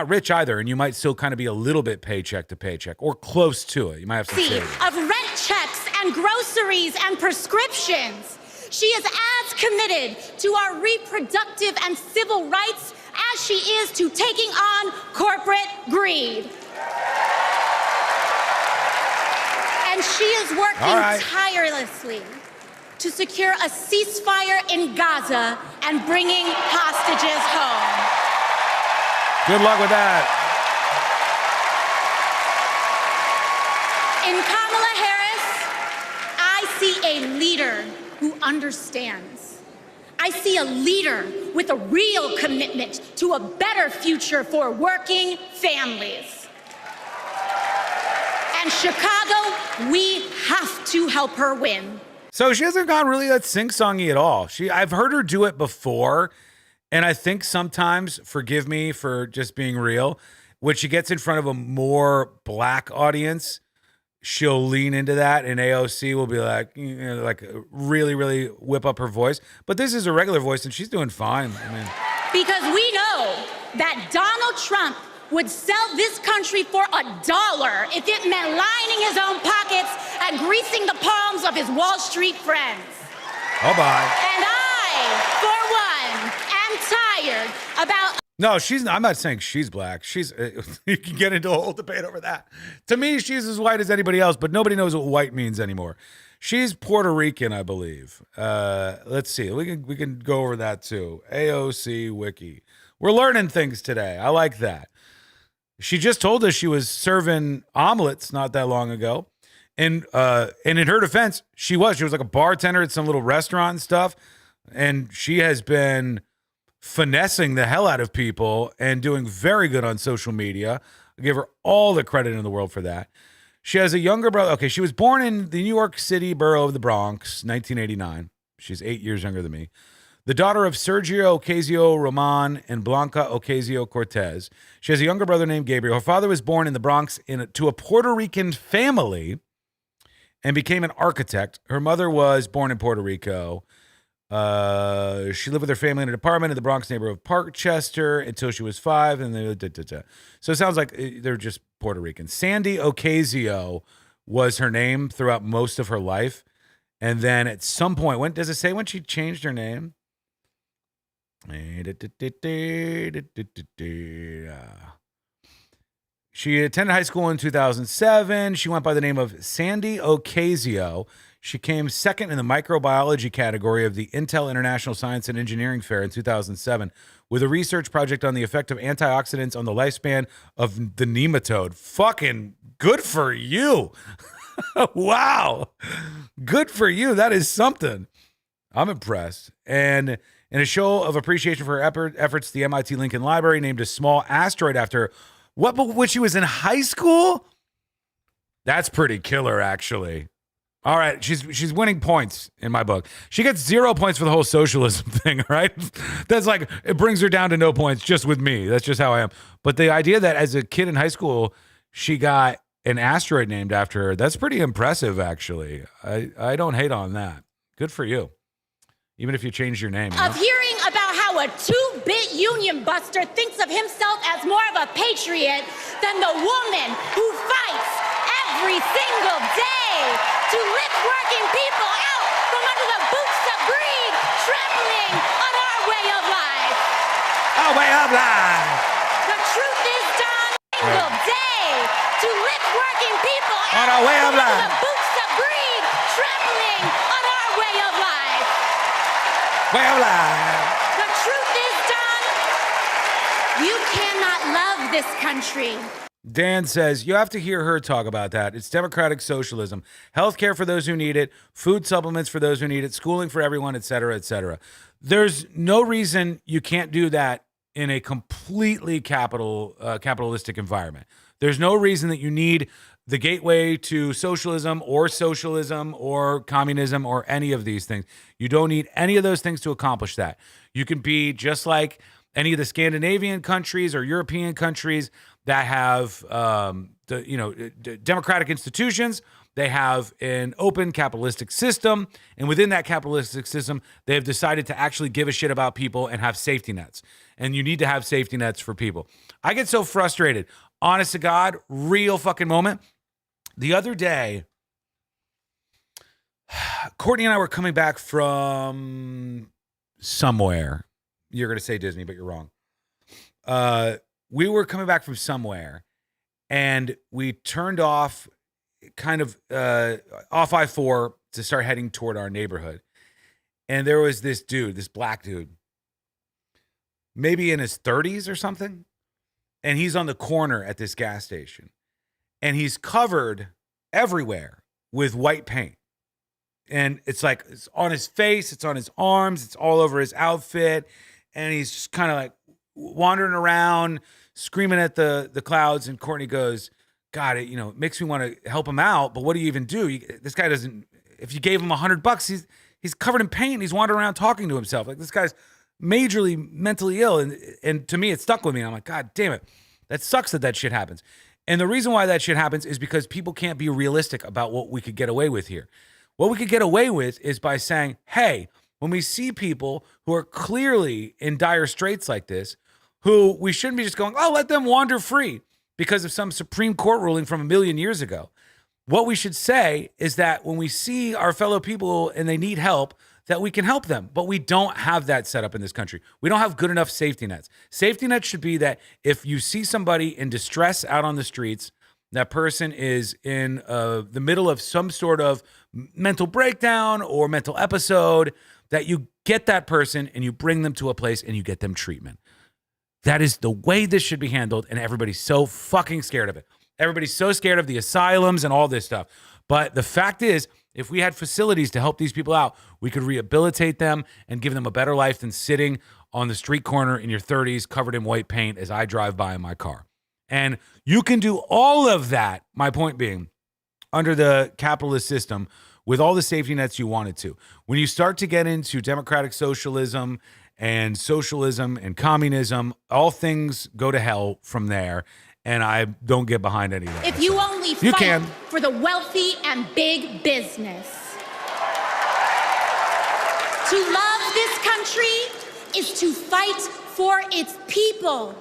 A: rich either, and you might still kind of be a little bit paycheck to paycheck or close to it. You might have some savings.
F: Of rent checks and groceries and prescriptions. She is as committed to our reproductive and civil rights as she is to taking on corporate greed. And she is working tirelessly to secure a ceasefire in Gaza and bringing hostages home.
A: Good luck with that.
F: In Kamala Harris, I see a leader who understands. I see a leader with a real commitment to a better future for working families. And Chicago, we have to help her win.
A: So she hasn't gone really that sing-songy at all. I've heard her do it before. And I think sometimes, forgive me for just being real, when she gets in front of a more black audience, she'll lean into that, and AOC will be like, really, really whip up her voice. But this is a regular voice, and she's doing fine.
F: Because we know that Donald Trump would sell this country for $1 if it meant lining his own pockets and greasing the palms of his Wall Street friends.
A: Oh, bye.
F: And I, for one, am tired about...
A: No, I'm not saying she's black. You can get into a whole debate over that. To me, she's as white as anybody else, but nobody knows what white means anymore. She's Puerto Rican, I believe. Let's see. We can go over that too. AOC Wiki. We're learning things today. I like that. She just told us she was serving omelets not that long ago. And in her defense, she was like a bartender at some little restaurant and stuff. And she has been finessing the hell out of people and doing very good on social media. I give her all the credit in the world for that. She has a younger brother. Okay, she was born in the New York City borough of the Bronx, 1989. She's 8 years younger than me. The daughter of Sergio Ocasio-Roman and Blanca Ocasio-Cortez. She has a younger brother named Gabriel. Her father was born in the Bronx to a Puerto Rican family and became an architect. Her mother was born in Puerto Rico. She lived with her family in an apartment in the Bronx neighborhood of Parkchester until she was 5. And So it sounds like they're just Puerto Rican. Sandy Ocasio was her name throughout most of her life. And then at some point, when does it say when she changed her name? She attended high school in 2007. She went by the name of Sandy Ocasio. She came second in the microbiology category of the Intel International Science and Engineering Fair in 2007 with a research project on the effect of antioxidants on the lifespan of the nematode. Fucking good for you. Wow. Good for you. That is something. I'm impressed. And In a show of appreciation for her efforts, the MIT Lincoln Library named a small asteroid after her. What, when she was in high school? That's pretty killer, actually. All right, she's winning points in my book. She gets 0 points for the whole socialism thing, right? That's like, it brings her down to no points just with me. That's just how I am. But the idea that as a kid in high school, she got an asteroid named after her, that's pretty impressive, actually. I don't hate on that. Good for you. Even if you change your name.
F: Of hearing about how a two-bit union buster thinks of himself as more of a patriot than the woman who fights every single day to lift working people out from under the boots of greed, trampling on our way of life.
A: Our way of life.
F: The truth is done single day to lift working people
A: On
F: out
A: our way of
F: from under
A: life.
F: the boots of greed, trampling on our way of life.
A: Way of life.
F: The truth is done. You cannot love this country.
A: Dan says, you have to hear her talk about that. It's democratic socialism. Healthcare for those who need it, food supplements for those who need it, schooling for everyone, et cetera, et cetera. There's no reason you can't do that in a completely capitalistic environment. There's no reason that you need the gateway to socialism or communism or any of these things. You don't need any of those things to accomplish that. You can be just like any of the Scandinavian countries or European countries that have democratic institutions. They have an open capitalistic system, and within that capitalistic system, they have decided to actually give a shit about people and have safety nets. And you need to have safety nets for people. I get so frustrated. Honest to God, real fucking moment. The other day, Courtney and I were coming back from somewhere. You're going to say Disney, but you're wrong. We were coming back from somewhere, and we turned off off I-4 to start heading toward our neighborhood. And there was this dude, this black dude, maybe in his 30s or something. And he's on the corner at this gas station. And he's covered everywhere with white paint. And it's like, it's on his face, it's on his arms, it's all over his outfit. And he's just kind of like wandering around, screaming at the clouds. And Courtney goes, God, it makes me want to help him out. But what do you even do? This guy doesn't, if you gave him $100, he's covered in paint. He's wandering around talking to himself. Like, this guy's majorly mentally ill. And to me, it stuck with me. I'm like, God damn it. That sucks that shit happens. And the reason why that shit happens is because people can't be realistic about what we could get away with here. What we could get away with is by saying, hey, when we see people who are clearly in dire straits like this, who we shouldn't be just going, oh, let them wander free because of some Supreme Court ruling from a million years ago. What we should say is that when we see our fellow people and they need help, that we can help them. But we don't have that set up in this country. We don't have good enough safety nets. Safety nets should be that if you see somebody in distress out on the streets, that person is in the middle of some sort of mental breakdown or mental episode, that you get that person and you bring them to a place and you get them treatment. That is the way this should be handled, and everybody's so fucking scared of it. Everybody's so scared of the asylums and all this stuff. But the fact is, if we had facilities to help these people out, we could rehabilitate them and give them a better life than sitting on the street corner in your 30s covered in white paint as I drive by in my car. And you can do all of that, my point being, under the capitalist system with all the safety nets you wanted to. When you start to get into democratic socialism and communism, all things go to hell from there. And I don't get behind any of that.
F: If you only fight for the wealthy and big business. To love this country is to fight for its people.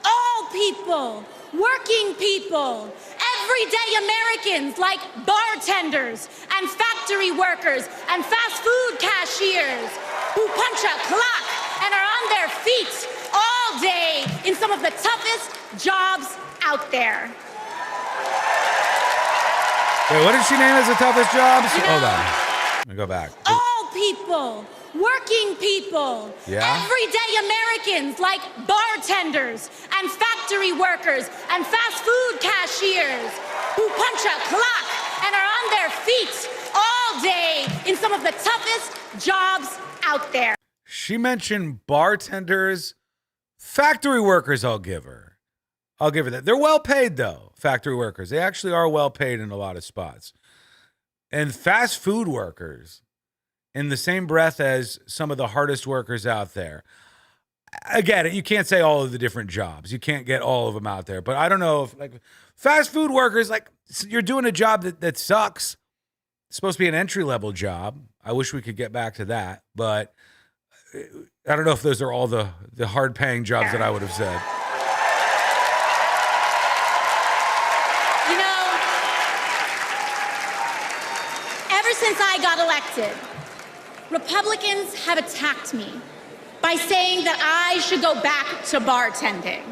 F: All people, working people, everyday Americans like bartenders and factory workers and fast food cashiers who punch a clock and are on their feet all day in some of the toughest jobs out there.
A: Wait, what did she name as the toughest jobs? Hold on. Let me go back.
F: All people, working people, everyday Americans like bartenders and factory workers and fast food cashiers who punch a clock and are on their feet all day in some of the toughest jobs out there.
A: She mentioned bartenders, factory workers. I'll give her that. They're well paid, though, factory workers. They actually are well paid in a lot of spots. And fast food workers, in the same breath as some of the hardest workers out there. I get it. You can't say all of the different jobs. You can't get all of them out there. But I don't know if, like, fast food workers, like, you're doing a job that sucks. It's supposed to be an entry-level job. I wish we could get back to that. But I don't know if those are all the hard-paying jobs that I would have said.
F: You know, ever since I got elected, Republicans have attacked me by saying that I should go back to bartending.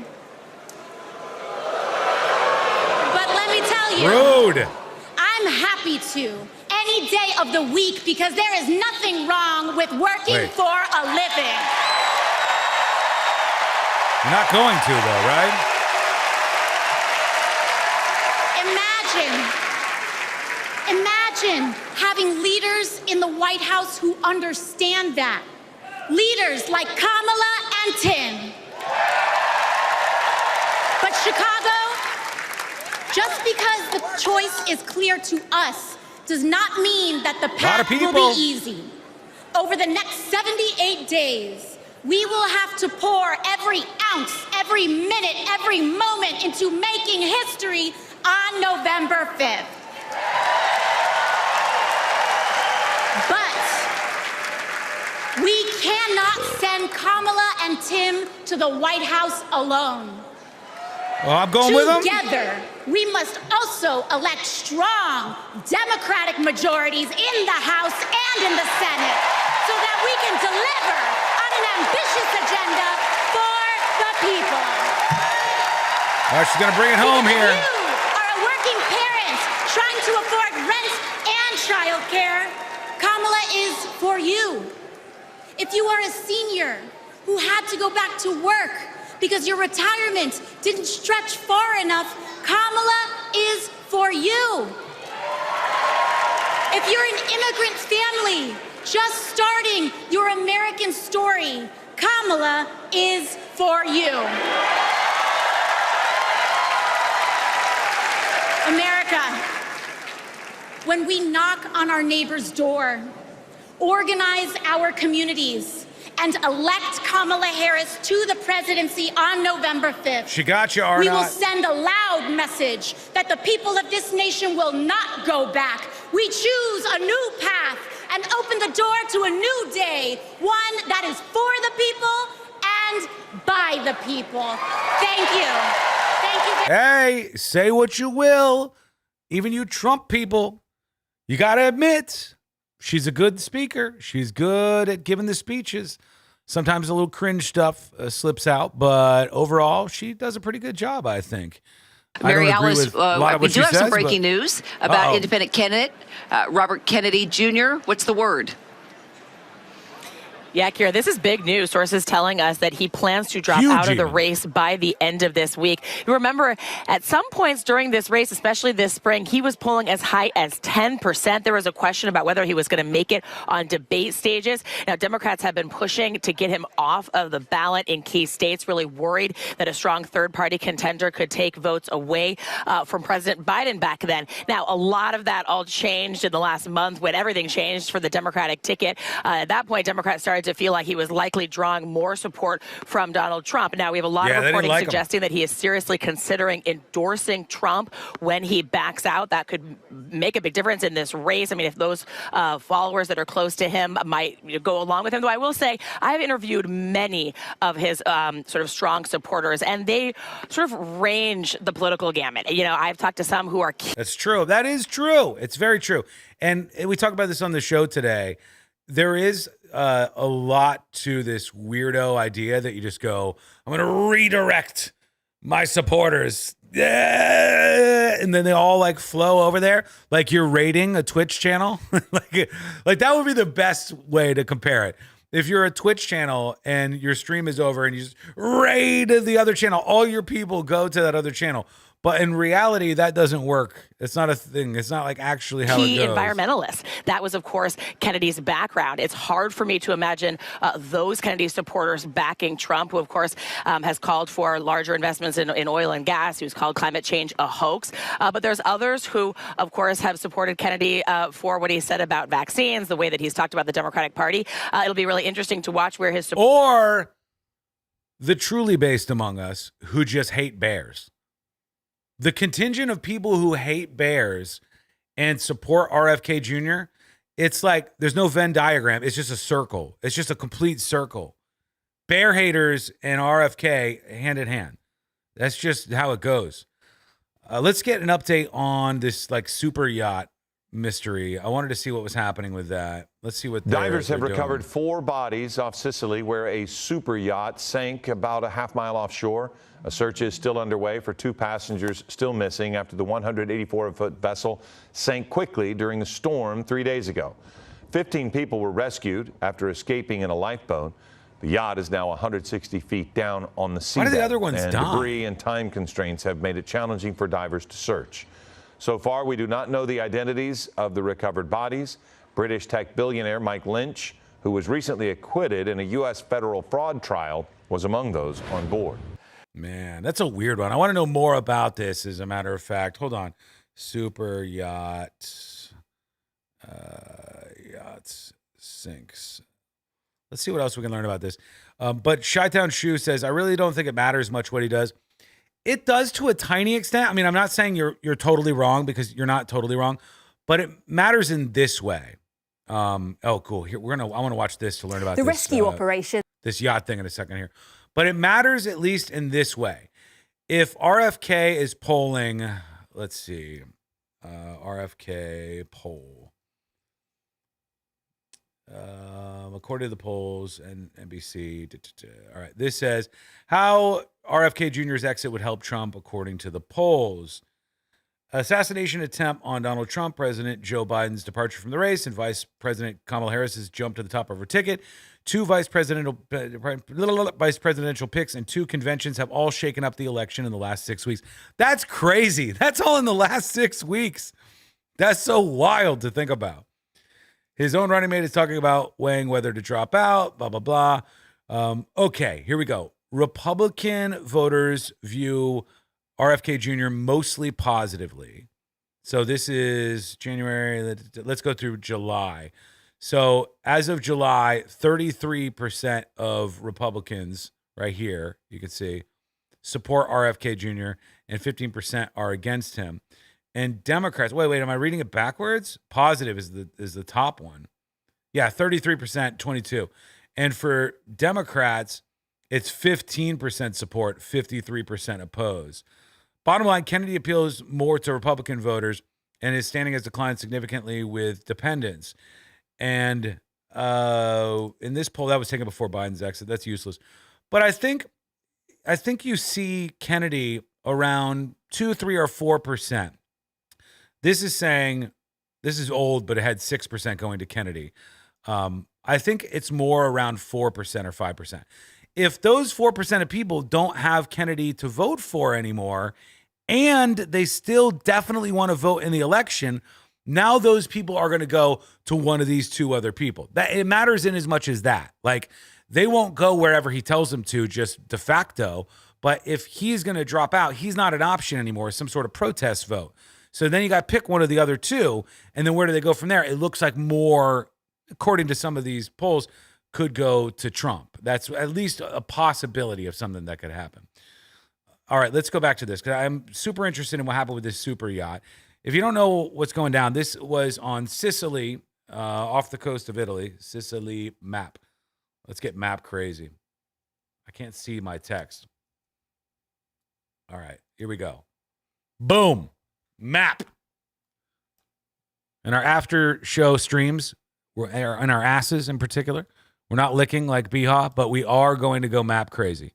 F: But let me tell you,
A: Rude.
F: I'm happy to any day of the week because there is nothing wrong with working for a living.
A: You're not going to, though, right?
F: Imagine having leaders in the White House who understand that. Leaders like Kamala and Tim. But Chicago, just because the choice is clear to us does not mean that the path will be easy. Over the next 78 days, we will have to pour every ounce, every minute, every moment into making history on November 5th. But we cannot send Kamala and Tim to the White House alone.
A: Well, I'm going with them.
F: Together, we must also elect strong Democratic majorities in the House and in the Senate so that we can deliver on an ambitious agenda for the people.
A: Oh, she's going to bring it home here.
F: If you are a working parent trying to afford rent and childcare, Kamala is for you. If you are a senior who had to go back to work because your retirement didn't stretch far enough, Kamala is for you. If you're an immigrant family just starting your American story, Kamala is for you. America, when we knock on our neighbor's door, organize our communities, and elect Kamala Harris to the presidency on November 5th.
A: She got you, Arnott.
F: We will send a loud message that the people of this nation will not go back. We choose a new path and open the door to a new day, one that is for the people and by the people. Thank you. Thank you.
A: Hey, say what you will. Even you Trump people, you got to admit, she's a good speaker. She's good at giving the speeches. Sometimes a little cringe stuff slips out, but overall, she does a pretty good job, I think.
G: Mary Alice, we do have some breaking news about independent candidate Robert Kennedy Jr. What's the word?
H: Yeah, Kira, this is big news. Sources telling us that he plans to drop out of the race by the end of this week. You remember, at some points during this race, especially this spring, he was polling as high as 10%. There was a question about whether he was going to make it on debate stages. Now, Democrats have been pushing to get him off of the ballot in key states, really worried that a strong third-party contender could take votes away from President Biden back then. Now, a lot of that all changed in the last month when everything changed for the Democratic ticket. At that point, Democrats started to feel like he was likely drawing more support from Donald Trump. Now, we have a lot of reporting suggesting that he is seriously considering endorsing Trump when he backs out. That could make a big difference in this race. I mean, if those followers that are close to him might go along with him. Though I will say, I've interviewed many of his sort of strong supporters, and they sort of range the political gamut. You know, I've talked to some who are...
A: That's true. That is true. It's very true. And we talk about this on the show today. There is a lot to this weirdo idea that you just go, I'm going to redirect my supporters. Yeah. And then they all like flow over there. Like you're raiding a Twitch channel. like that would be the best way to compare it. If you're a Twitch channel and your stream is over and you just raid the other channel, all your people go to that other channel. But in reality, that doesn't work. It's not a thing. It's not like actually how it
H: Key
A: goes.
H: environmentalists. That was, of course, Kennedy's background. It's hard for me to imagine those Kennedy supporters backing Trump, who, of course, has called for larger investments in oil and gas, who's called climate change a hoax. But there's others who, of course, have supported Kennedy for what he said about vaccines, the way that he's talked about the Democratic Party. It'll be really interesting to watch where his support...
A: Or the truly based among us who just hate bears. The contingent of people who hate bears and support RFK Jr., it's like there's no Venn diagram. It's just a circle. It's just a complete circle. Bear haters and RFK hand in hand. That's just how it goes. Let's get an update on this like super yacht mystery. I wanted to see what was happening with that. Let's see what
I: divers have
A: doing.
I: recovered 4 bodies off Sicily where a super yacht sank about a half-mile offshore. A search is still underway for 2 passengers still missing after the 184-foot vessel sank quickly during a storm 3 days ago. 15 people were rescued after escaping in a lifeboat. The yacht is now 160 feet down on the seabed.
A: Why did the other ones die?
I: Debris and time constraints have made it challenging for divers to search. So far, we do not know the identities of the recovered bodies. British tech billionaire Mike Lynch, who was recently acquitted in a U.S. federal fraud trial, was among those on board.
A: Man, that's a weird one. I want to know more about this, as a matter of fact. Hold on. Super yacht. Yachts sinks. Let's see what else we can learn about this. But Chi-Town Shoe says, I really don't think it matters much what he does. It does to a tiny extent. I mean, I'm not saying you're totally wrong, because you're not totally wrong, but it matters in this way. Oh, cool. Here I want to watch this to learn about
J: the rescue operation.
A: This yacht thing in a second here. But it matters at least in this way. If RFK is polling, let's see, RFK poll. According to the polls and NBC, all right, this says how RFK Jr.'s exit would help Trump according to the polls. Assassination attempt on Donald Trump, President Joe Biden's departure from the race, and Vice President Kamala Harris's jump to the top of her ticket. 2 vice presidential picks and 2 conventions have all shaken up the election in the last 6 weeks. That's crazy. That's all in the last 6 weeks. That's so wild to think about. His own running mate is talking about weighing whether to drop out, blah, blah, blah. Okay, here we go. Republican voters view RFK Jr. mostly positively. So this is January. Let's go through July. So as of July, 33% of Republicans right here, you can see, support RFK Jr. and 15% are against him. And Democrats, wait, am I reading it backwards? Positive is the top one. Yeah, 33%, 22. And for Democrats, it's 15% support, 53% oppose. Bottom line, Kennedy appeals more to Republican voters, and his standing has declined significantly with dependents. And in this poll, that was taken before Biden's exit. That's useless. But I think you see Kennedy around 2, 3, or 4%. This is saying, this is old, but it had 6% going to Kennedy. I think it's more around 4% or 5%. If those 4% of people don't have Kennedy to vote for anymore, and they still definitely want to vote in the election, now those people are going to go to one of these 2 other people. That it matters in as much as that. Like, they won't go wherever he tells them to, just de facto. But if he's going to drop out, he's not an option anymore, some sort of protest vote. So then you got to pick one of the other 2, and then where do they go from there? It looks like more, according to some of these polls, could go to Trump. That's at least a possibility of something that could happen. All right, let's go back to this, because I'm super interested in what happened with this super yacht. If you don't know what's going down, this was on Sicily, off the coast of Italy. Sicily map. Let's get map crazy. I can't see my text. All right, here we go. Boom. Map. In our after show streams, we're in our asses in particular. We're not licking like Biha, but we are going to go map crazy.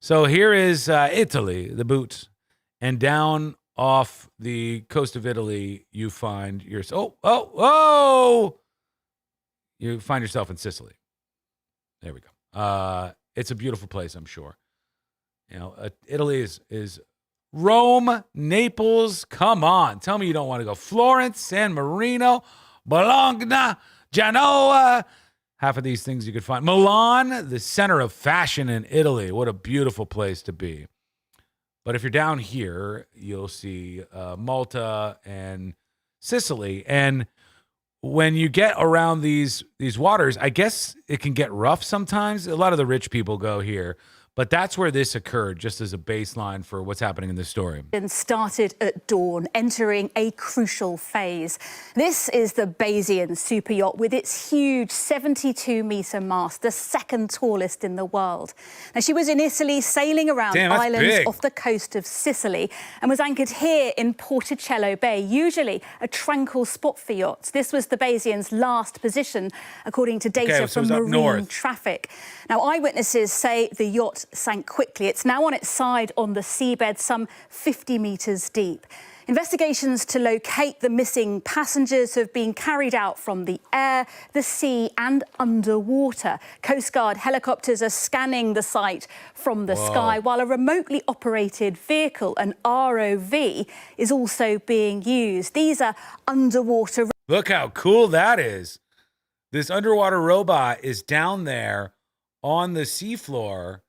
A: So here is Italy, the boots, and down off the coast of Italy, you find yourself. You find yourself in Sicily. There we go. It's a beautiful place, I'm sure. You know, Italy is Rome, Naples. Come on. Tell me you don't want to go. Florence, San Marino, Bologna, Genoa. Half of these things you could find. Milan, the center of fashion in Italy. What a beautiful place to be. But if you're down here, you'll see Malta and Sicily. And when you get around these waters, I guess it can get rough sometimes. A lot of the rich people go here. But that's where this occurred, just as a baseline for what's happening in this story.
J: And started at dawn, entering a crucial phase. This is the Bayesian superyacht with its huge 72-metre mast, the second tallest in the world. Now, she was in Italy, sailing around islands off the coast of Sicily, and was anchored here in Porticello Bay, usually a tranquil spot for yachts. This was the Bayesian's last position, according to data from marine traffic. Now, eyewitnesses say the yacht sank quickly. It's now on its side on the seabed, some 50 metres deep. Investigations to locate the missing passengers have been carried out from the air, the sea and underwater. Coast Guard helicopters are scanning the site from the sky, while a remotely operated vehicle, an ROV, is also being used. These are underwater...
A: Look how cool that is. This underwater robot is down there on the seafloor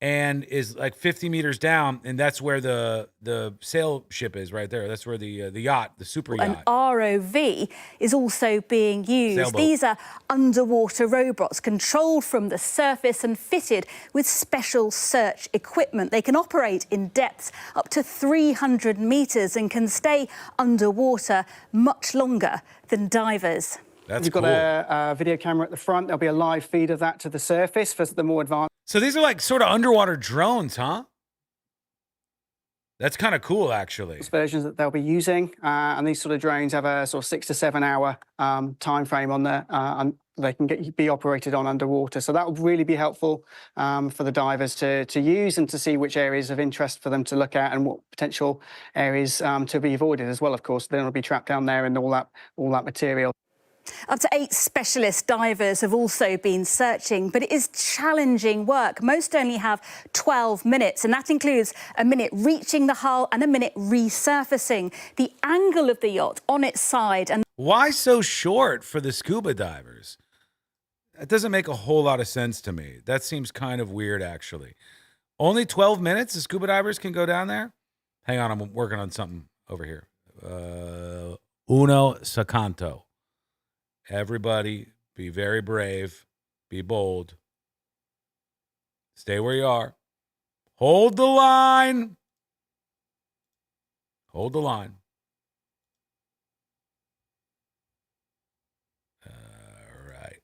A: and is like 50 meters down, and that's where the sail ship is right there. That's where the yacht, the super yacht.
J: An ROV is also being used.
A: Sailboat.
J: These are underwater robots controlled from the surface and fitted with special search equipment. They can operate in depths up to 300 meters and can stay underwater much longer than divers.
B: You've got a video camera at the front. There'll be a live feed of that to the surface for the more advanced.
A: So these are like sort of underwater drones, huh? That's kind of cool, actually.
B: Versions that they'll be using, and these sort of drones have a sort of 6 to 7 hour time frame on there, and they can be operated on underwater. So that will really be helpful for the divers to use and to see which areas of interest for them to look at and what potential areas to be avoided as well. Of course, they don't want to be trapped down there and all that material.
J: Up to 8 specialist divers have also been searching, but it is challenging work. Most only have 12 minutes, and that includes a minute reaching the hull and a minute resurfacing. The angle of the yacht on its side and...
A: Why so short for the scuba divers? That doesn't make a whole lot of sense to me. That seems kind of weird, actually. Only 12 minutes the scuba divers can go down there? Hang on, I'm working on something over here. Uno secanto. Everybody, be very brave, be bold. Stay where you are. Hold the line. Hold the line. All right.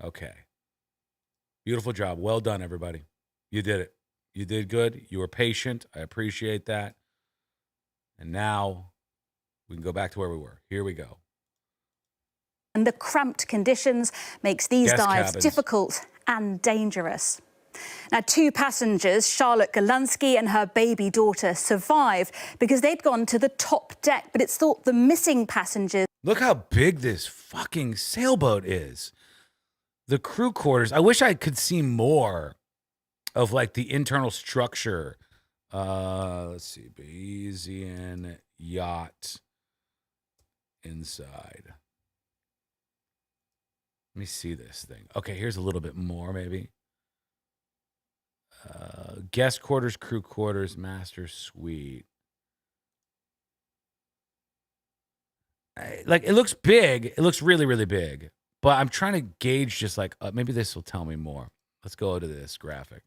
A: Okay. Beautiful job. Well done, everybody. You did it. You did good. You were patient. I appreciate that. And now we can go back to where we were. Here we go.
J: And the cramped conditions makes these dives difficult and dangerous. Now, 2 passengers, Charlotte Golansky and her baby daughter, survived because they'd gone to the top deck, but it's thought the missing passengers...
A: Look how big this fucking sailboat is. The crew quarters. I wish I could see more of like the internal structure. Let's see, Bayesian yacht inside. Let me see this thing. Okay, here's a little bit more, maybe. Guest quarters, crew quarters, master suite. Like, it looks big. It looks really, really big. But I'm trying to gauge just like, maybe this will tell me more. Let's go to this graphic.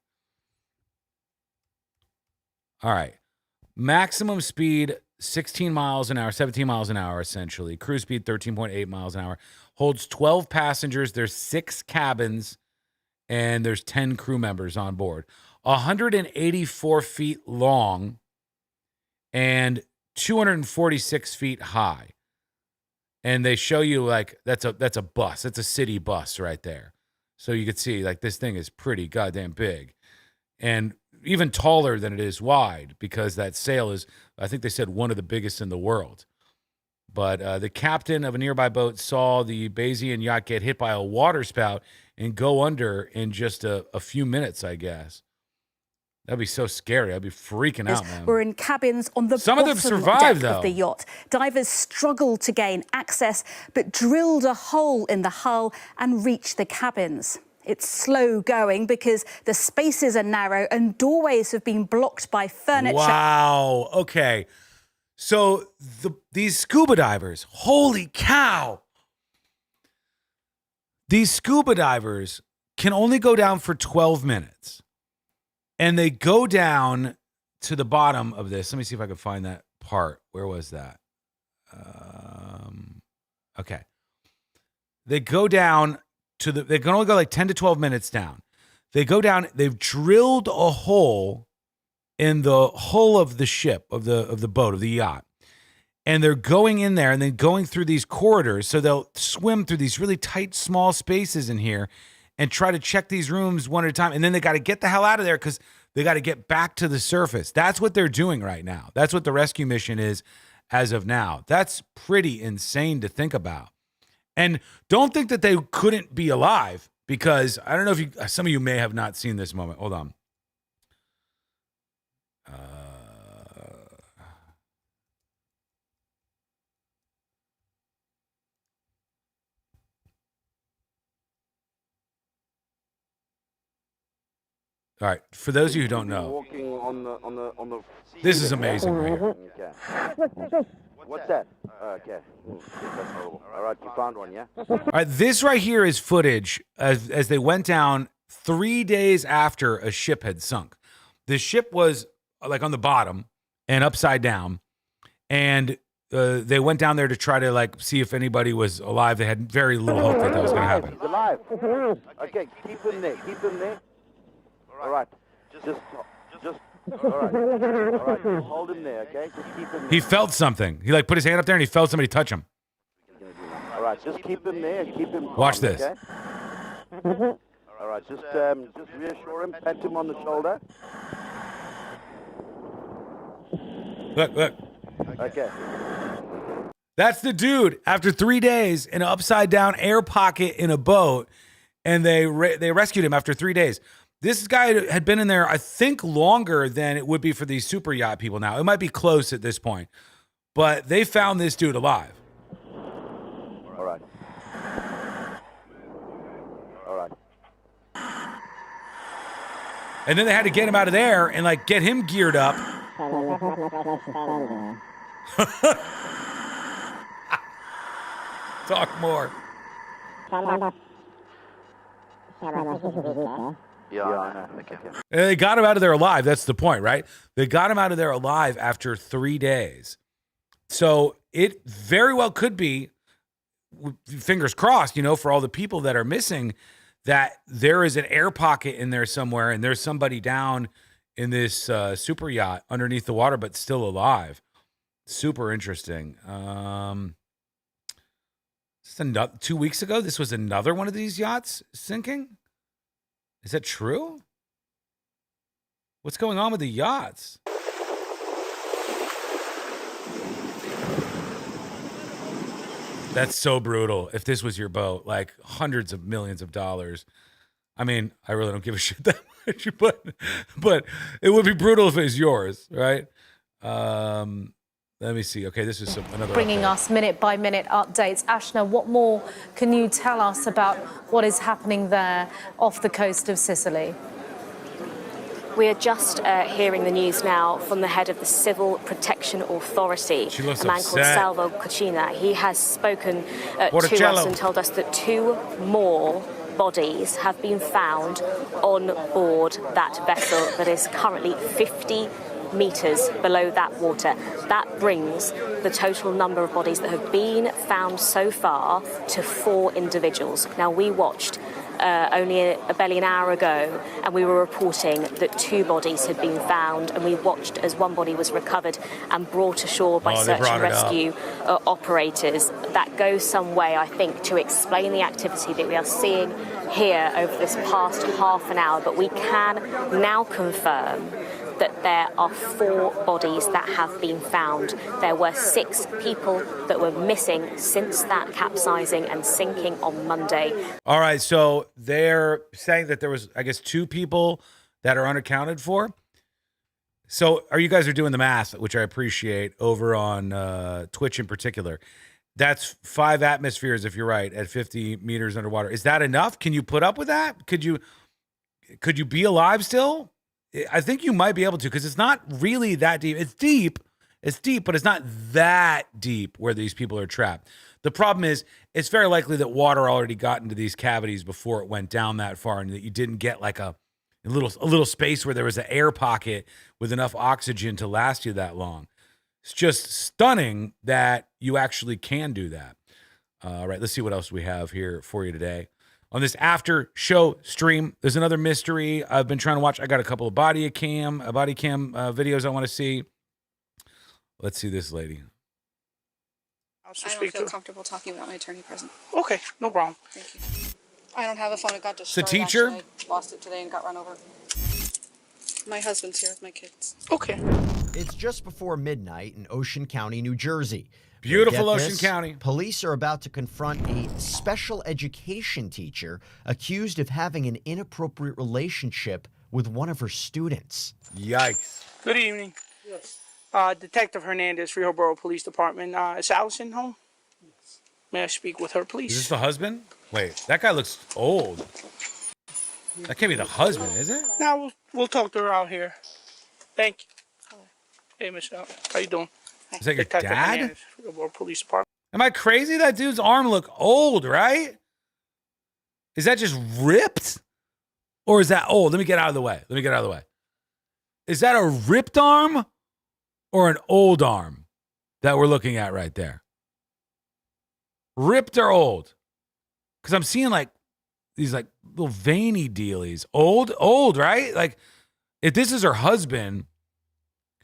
A: All right. Maximum speed, 16 miles an hour, 17 miles an hour, essentially. Cruise speed, 13.8 miles an hour. Holds 12 passengers. There's 6 cabins, and there's 10 crew members on board. 184 feet long and 246 feet high. And they show you, like, that's a bus. That's a city bus right there. So you can see, like, this thing is pretty goddamn big. And even taller than it is wide, because that sail is, I think they said, one of the biggest in the world. But the captain of a nearby boat saw the Bayesian yacht get hit by a water spout and go under in just a few minutes, I guess. That'd be so scary. I'd be freaking out, man.
J: We're in cabins on the
A: Some of them
J: bottom
A: survived,
J: deck of the yacht. Divers struggled to gain access, but drilled a hole in the hull and reached the cabins. It's slow going because the spaces are narrow and doorways have been blocked by furniture.
A: Wow. Okay. So these scuba divers, holy cow. These scuba divers can only go down for 12 minutes. And they go down to the bottom of this. Let me see if I can find that part. Where was that? Okay. They go down they can only go like 10 to 12 minutes down. They go down, they've drilled a hole in the hull of the ship, of the boat, of the yacht. And they're going in there and then going through these corridors. So they'll swim through these really tight, small spaces in here and try to check these rooms one at a time. And then they got to get the hell out of there because they got to get back to the surface. That's what they're doing right now. That's what the rescue mission is as of now. That's pretty insane to think about. And don't think that they couldn't be alive, because I don't know if some of you may have not seen this moment. Hold on. All right, for those of you who don't know, this is amazing right here.
K: Okay. What's that? Okay. That's horrible. All right, you found one, yeah?
A: All right, this right here is footage as they went down 3 days after a ship had sunk. The ship was like on the bottom and upside down, and they went down there to try to like see if anybody was alive. They had very little hope that was going to happen.
K: He's alive. Okay, keep him there. Keep him there. All right. Just. All right. Just hold him there, okay? Just keep him there.
A: He felt something. He like put his hand up there and he felt somebody touch him.
K: All right, just keep him there. Keep him calm.
A: Watch this.
K: Okay? All right, just reassure him. Pat him on the shoulder.
A: Look.
K: Okay.
A: That's the dude after 3 days in an upside down air pocket in a boat, and they rescued him after 3 days. This guy had been in there, I think, longer than it would be for these super yacht people now. It might be close at this point, but they found this dude alive.
K: All right. All right.
A: And then they had to get him out of there and like get him geared up. Talk more.
K: Yeah, okay.
A: And they got him out of there alive. That's the point, right? They got him out of there alive after 3 days. So it very well could be, fingers crossed, for all the people that are missing, that there is an air pocket in there somewhere and there's somebody down in this super yacht underneath the water, but still alive. Super interesting. 2 weeks ago, this was another one of these yachts sinking. Is that true? What's going on with the yachts? That's so brutal. If this was your boat, like hundreds of millions of dollars. I mean, I really don't give a shit that much, but it would be brutal if it was yours, right? Let me see. Okay, this is another
L: bringing
A: update.
L: us minute-by-minute updates. Ashna, what more can you tell us about what is happening there off the coast of Sicily?
M: We are just hearing the news now from the head of the Civil Protection Authority,
A: She looks
M: a man
A: upset.
M: called Salvo Cucina. He has spoken to us and told us that 2 more bodies have been found on board that vessel that is currently 50 meters below that water. That brings the total number of bodies that have been found so far to 4 individuals. Now, we watched only barely an hour ago, and we were reporting that 2 bodies had been found, and we watched as 1 body was recovered and brought ashore by search and rescue operators. That goes some way, I think, to explain the activity that we are seeing here over this past half an hour. But we can now confirm that there are 4 bodies that have been found. There were 6 people that were missing since that capsizing and sinking on Monday.
A: All right, so they're saying that there was, I guess, 2 people that are unaccounted for. So you guys are doing the math, which I appreciate, over on Twitch in particular. That's 5 atmospheres, if you're right, at 50 meters underwater. Is that enough? Can you put up with that? Could you be alive still? I think you might be able to, because it's not really that deep. It's deep, but it's not that deep where these people are trapped. The problem is, it's very likely that water already got into these cavities before it went down that far, and that you didn't get like a little space where there was an air pocket with enough oxygen to last you that long. It's just stunning that you actually can do that. All right, let's see what else we have here for you today. On this after show stream, there's another mystery I've been trying to watch. I got a couple of body cam videos I want to see. Let's see this lady.
N: I don't feel comfortable talking about my attorney present.
O: Okay, no problem.
N: Thank you. I don't have a phone. It got destroyed.
A: It's a teacher?
N: Actually, I lost it today and got run over. My husband's here with my kids.
O: Okay.
P: It's just before midnight in Ocean County, New Jersey.
A: Beautiful
P: Get
A: Ocean
P: this,
A: County.
P: Police are about to confront a special education teacher accused of having an inappropriate relationship with one of her students.
A: Yikes.
O: Good evening.
N: Yes.
O: Detective Hernandez, Rio Borough Police Department. Is Allison home? Yes. May I speak with her, please?
A: Is this the husband? Wait, that guy looks old. That can't be the husband, is it?
O: No, we'll talk to her out here. Thank you. Hey, Michelle. How you doing?
A: Is that your
O: Detective
A: dad?
O: Hernandez, Rio Borough Police Department.
A: Am I crazy? That dude's arm look old, right? Is that just ripped? Or is that old? Let me get out of the way. Is that a ripped arm or an old arm that we're looking at right there? Ripped or old? Because I'm seeing like these like little veiny dealies. Old, right? Like if this is her husband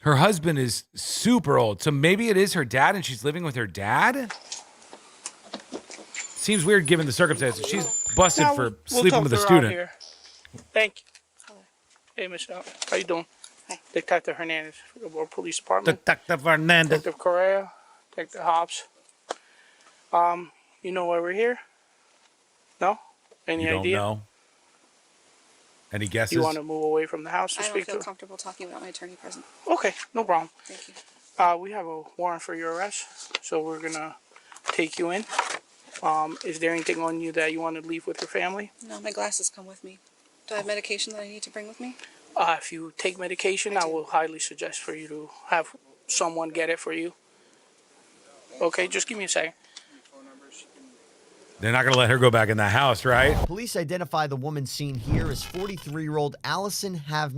A: is super old. So maybe it is her dad and she's living with her dad? Seems weird given the circumstances. She's busted for sleeping with a student.
O: Thank you. Hey, Michelle. How you doing? Hi. Detective Hernandez, Rio Borough Police Department.
A: Detective Hernandez.
O: Detective Correa, Detective Hobbs. You know why we're here? No? Any
A: You don't
O: idea?
A: know? Any guesses?
O: You want to move away from the house to
N: I don't
O: speak
N: feel
O: to?
N: comfortable talking about my attorney present.
O: Okay, no problem.
N: Thank you.
O: We have a warrant for your arrest, so we're gonna take you in. Is there anything on you that you want to leave with your family?
N: No, my glasses come with me. Do I have medication that I need to bring with me?
O: If you take medication, I will highly suggest for you to have someone get it for you. Okay, just give me a second.
A: They're not going to let her go back in that house, right?
P: Police identify the woman seen here as 43-year-old Allison Have.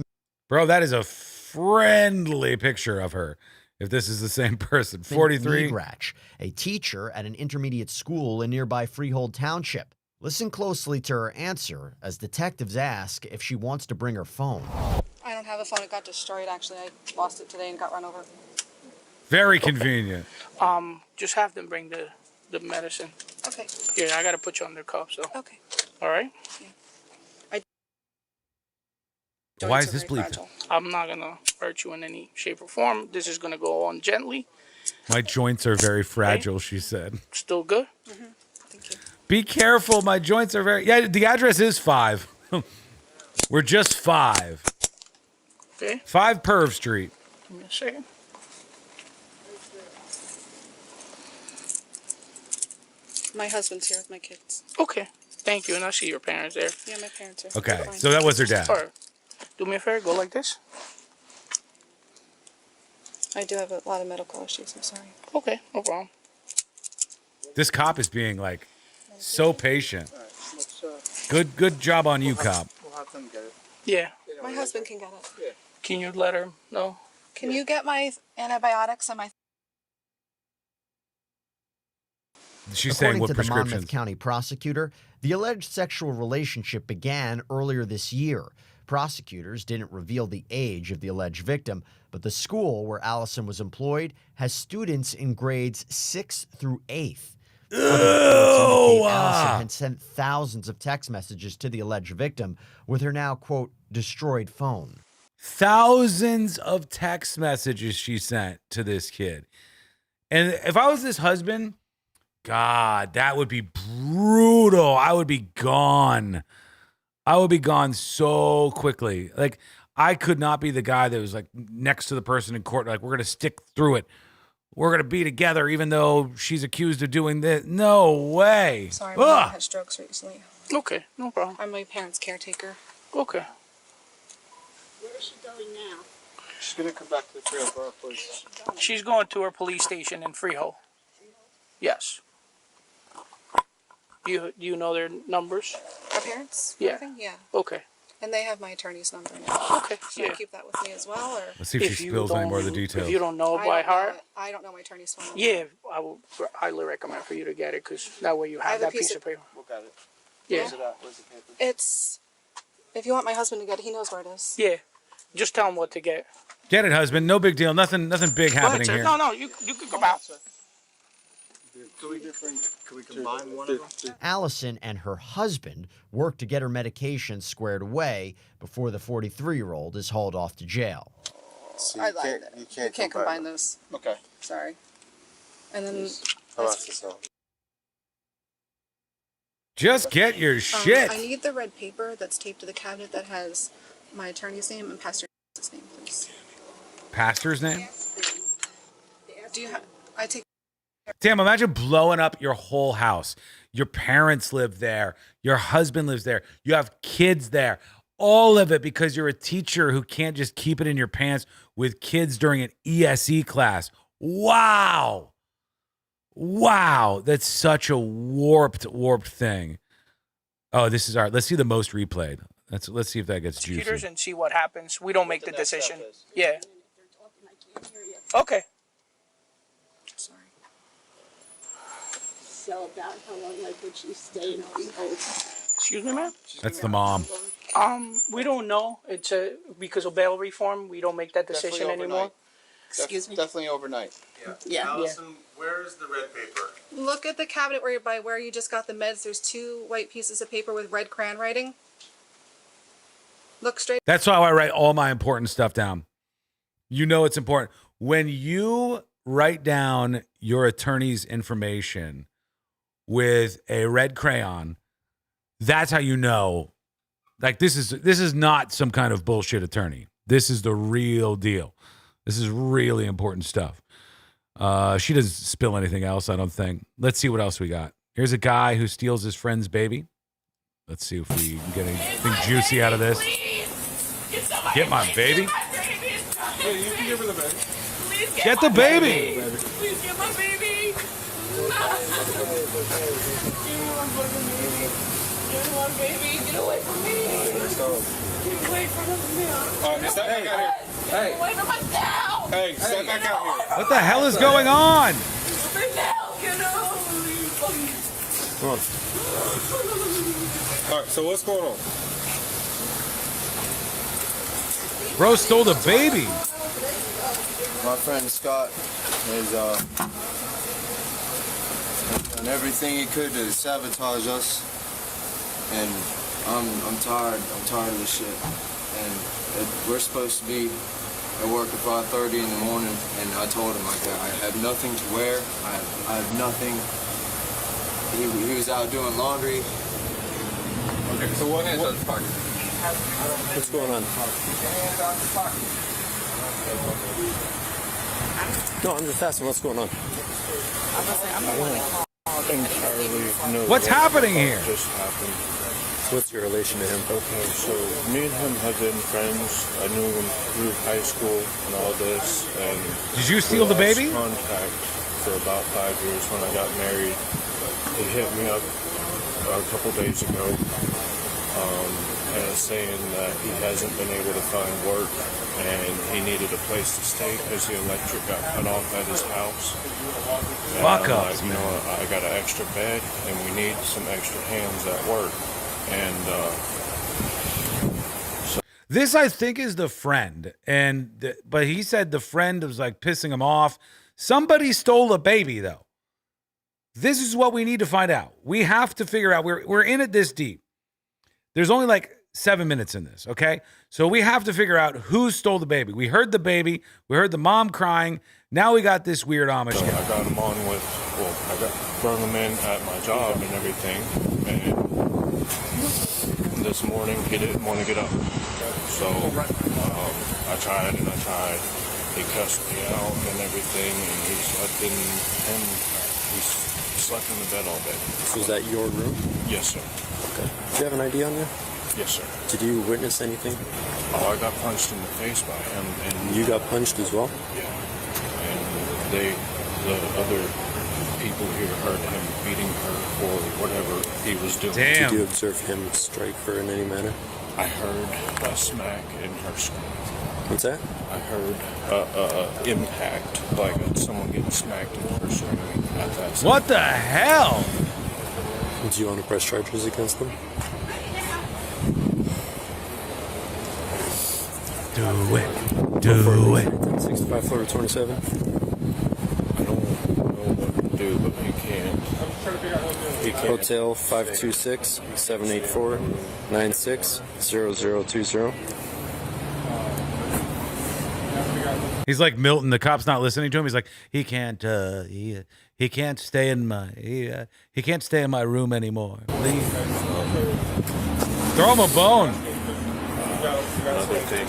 A: Bro, that is a friendly picture of her. If this is the same person, 43.
P: Megrach, a teacher at an intermediate school in nearby Freehold Township. Listen closely to her answer as detectives ask if she wants to bring her phone.
N: I don't have a phone. It got destroyed, actually. I lost it today and got run over.
A: Very convenient.
O: Just have them bring the medicine.
N: Okay.
O: Here, I got to put you under cuffs, so.
N: Okay.
O: All right?
A: Why is this bleeding?
O: I'm not going to hurt you in any shape or form. This is going to go on gently.
A: My joints are very fragile, she said.
O: Still good?
N: Mm-hmm. Thank you.
A: Be careful. My joints are very... Yeah, the address is 5. We're just 5.
O: Okay.
A: 5 Perv Street.
O: Give me a second.
N: My husband's here with my kids.
O: Okay. Thank you. And I see your parents there.
N: Yeah, my parents are.
A: Okay,
N: Fine.
A: so that was her dad.
O: All right. Do me a favor. Go like this.
N: I do have a lot of medical issues. I'm sorry.
O: Okay. No problem.
A: This cop is being like so patient. Good job on you, cop.
K: We'll have them get it.
O: Yeah.
N: My husband can get it.
K: Yeah.
O: Can you let her know?
N: Can you get my antibiotics and my...
A: She's saying
P: According
A: what
P: to the
A: prescriptions.
P: Monmouth County prosecutor, The alleged sexual relationship began earlier this year. Prosecutors didn't reveal the age of the alleged victim, but the school where Allison was employed has students in grades 6th through 8th. Other reports indicate Allison had sent thousands of text messages to the alleged victim with her now, quote, destroyed phone.
A: Thousands of text messages she sent to this kid. And if I was this husband, God, that would be brutal. I would be gone. I would be gone so quickly. Like, I could not be the guy that was like next to the person in court. Like, we're going to stick through it. We're going to be together even though she's accused of doing this. No way.
N: Sorry, my mom had strokes recently.
O: Okay, no problem.
N: I'm my parents' caretaker.
O: Okay.
N: Where is she going now?
K: She's gonna come back to the Freehold police.
O: She's going to her police station in Freehold. Yes. Do you know their numbers?
N: Our parents?
O: Yeah.
N: Everything? Yeah.
O: Okay.
N: And they have my attorney's number now.
O: Okay.
N: Should I keep that with me as well, or?
A: Let's see if she spills any more of the details.
O: If you don't know by heart.
N: I don't know my attorney's phone number.
O: Yeah, I will highly recommend for you to get it because that way you have that piece of paper.
K: Look at it.
O: Yeah.
K: Where's it at? Where's the paper?
N: It's, if you want my husband to get it, he knows where it is.
O: Yeah. Just tell him what to get.
A: Get it, husband. No big deal. Nothing big happening here.
O: No, you can come out.
K: Can we combine one of them?
P: Allison and her husband worked to get her medication squared away before the 43-year-old is hauled off to jail.
K: See,
N: I lied. You can't combine those.
K: Okay.
N: Sorry. And then.
K: How about this one?
A: Just get your shit.
N: I need the red paper that's taped to the cabinet that has my attorney's name and Pastor's name, please.
A: Pastor's name?
N: Do you have? I take.
A: Damn, imagine blowing up your whole house. Your parents live there. Your husband lives there. You have kids there. All of it because you're a teacher who can't just keep it in your pants with kids during an ESE class. Wow. Wow. That's such a warped thing. Oh, this is let's see the most replayed. Let's see if that gets juicy.
O: Computers and see what happens. We don't make the decision. Yeah. Okay.
N: Sorry.
Q: So about how long, like, would she stay in Freehold?
O: Excuse me, ma'am?
A: That's the mom.
O: We don't know. It's because of bail reform. We don't make that decision anymore.
N: Excuse me?
K: Definitely overnight.
N: Yeah.
K: Allison, where's the red paper?
N: Look at the cabinet where you just got the meds. There's 2 white pieces of paper with red crayon writing. Look straight.
A: That's how I write all my important stuff down. You know it's important. When you write down your attorney's information with a red crayon, that's how you know. Like, this is not some kind of bullshit attorney. This is the real deal. This is really important stuff. She doesn't spill anything else, I don't think. Let's see what else we got. Here's a guy who steals his friend's baby. Let's see if we can get anything juicy out of this. Get my baby.
K: Yeah, you can give her the baby.
A: Get the baby.
Q: Please get my baby. Get my baby. Get away from me. Get away from me.
K: All right, step back out here. Hey.
Q: Get away from myself.
K: Hey, step back out here.
A: What the hell is going on?
K: Come on. All right, so what's going on?
A: Bro stole the baby.
R: My friend Scott has done everything he could to sabotage us, and I'm tired. I'm tired of this shit. And we're supposed to be at work at 5:30 in the morning, and I told him, like, I have nothing to wear. I have nothing. He was out doing laundry.
K: Okay, so what hands out your pocket? What's going on? No, I'm just asking what's going on.
A: What's happening here?
S: Just happened. What's your relation to him? Okay, so me and him have been friends. I knew him through high school and all this. And
A: did you steal the baby?
S: We lost contact for about 5 years. When I got married, he hit me up a couple days ago and saying that he hasn't been able to find work and he needed a place to stay because the electric got cut off at his house. And
A: Fuck
S: I'm
A: up,
S: like, you know, I got an extra bed and we need some extra hands at work. And
A: this, I think, is the friend, but he said the friend was like pissing him off. Somebody stole a baby, though. This is what we need to find out. We have to figure out. We're in it this deep. There's only like 7 minutes in this, okay? So we have to figure out who stole the baby. We heard the baby. We heard the mom crying. Now we got this weird Amish guy.
S: I got him on with, I brought him in at my job and everything. And this morning, he didn't want to get up. So I tried and I tried. He cussed me out and everything, and he slept in the bed all day.
T: Was that your room?
S: Yes, sir.
T: Okay. Do you have an ID on you?
S: Yes, sir.
T: Did you witness anything?
S: Oh, I got punched in the face by him. And
T: you got punched as well?
S: Yeah. And the other people here heard him beating her for whatever he was doing.
A: Damn.
T: Did you observe him strike her in any manner?
S: I heard a smack in her skull.
T: What's that?
S: I heard impact, like someone getting smacked in her skull at that time.
A: What the hell?
T: Do you want to press charges against them?
A: Do it. Do it.
T: 65 Florida 27.
S: I don't know what to do, but he can't.
T: Hotel 526-784-960020.
A: He's like Milton. The cop's not listening to him. He's like, he can't stay in my he can't stay in my room anymore. Leave. Throw him a bone.
S: Another thing I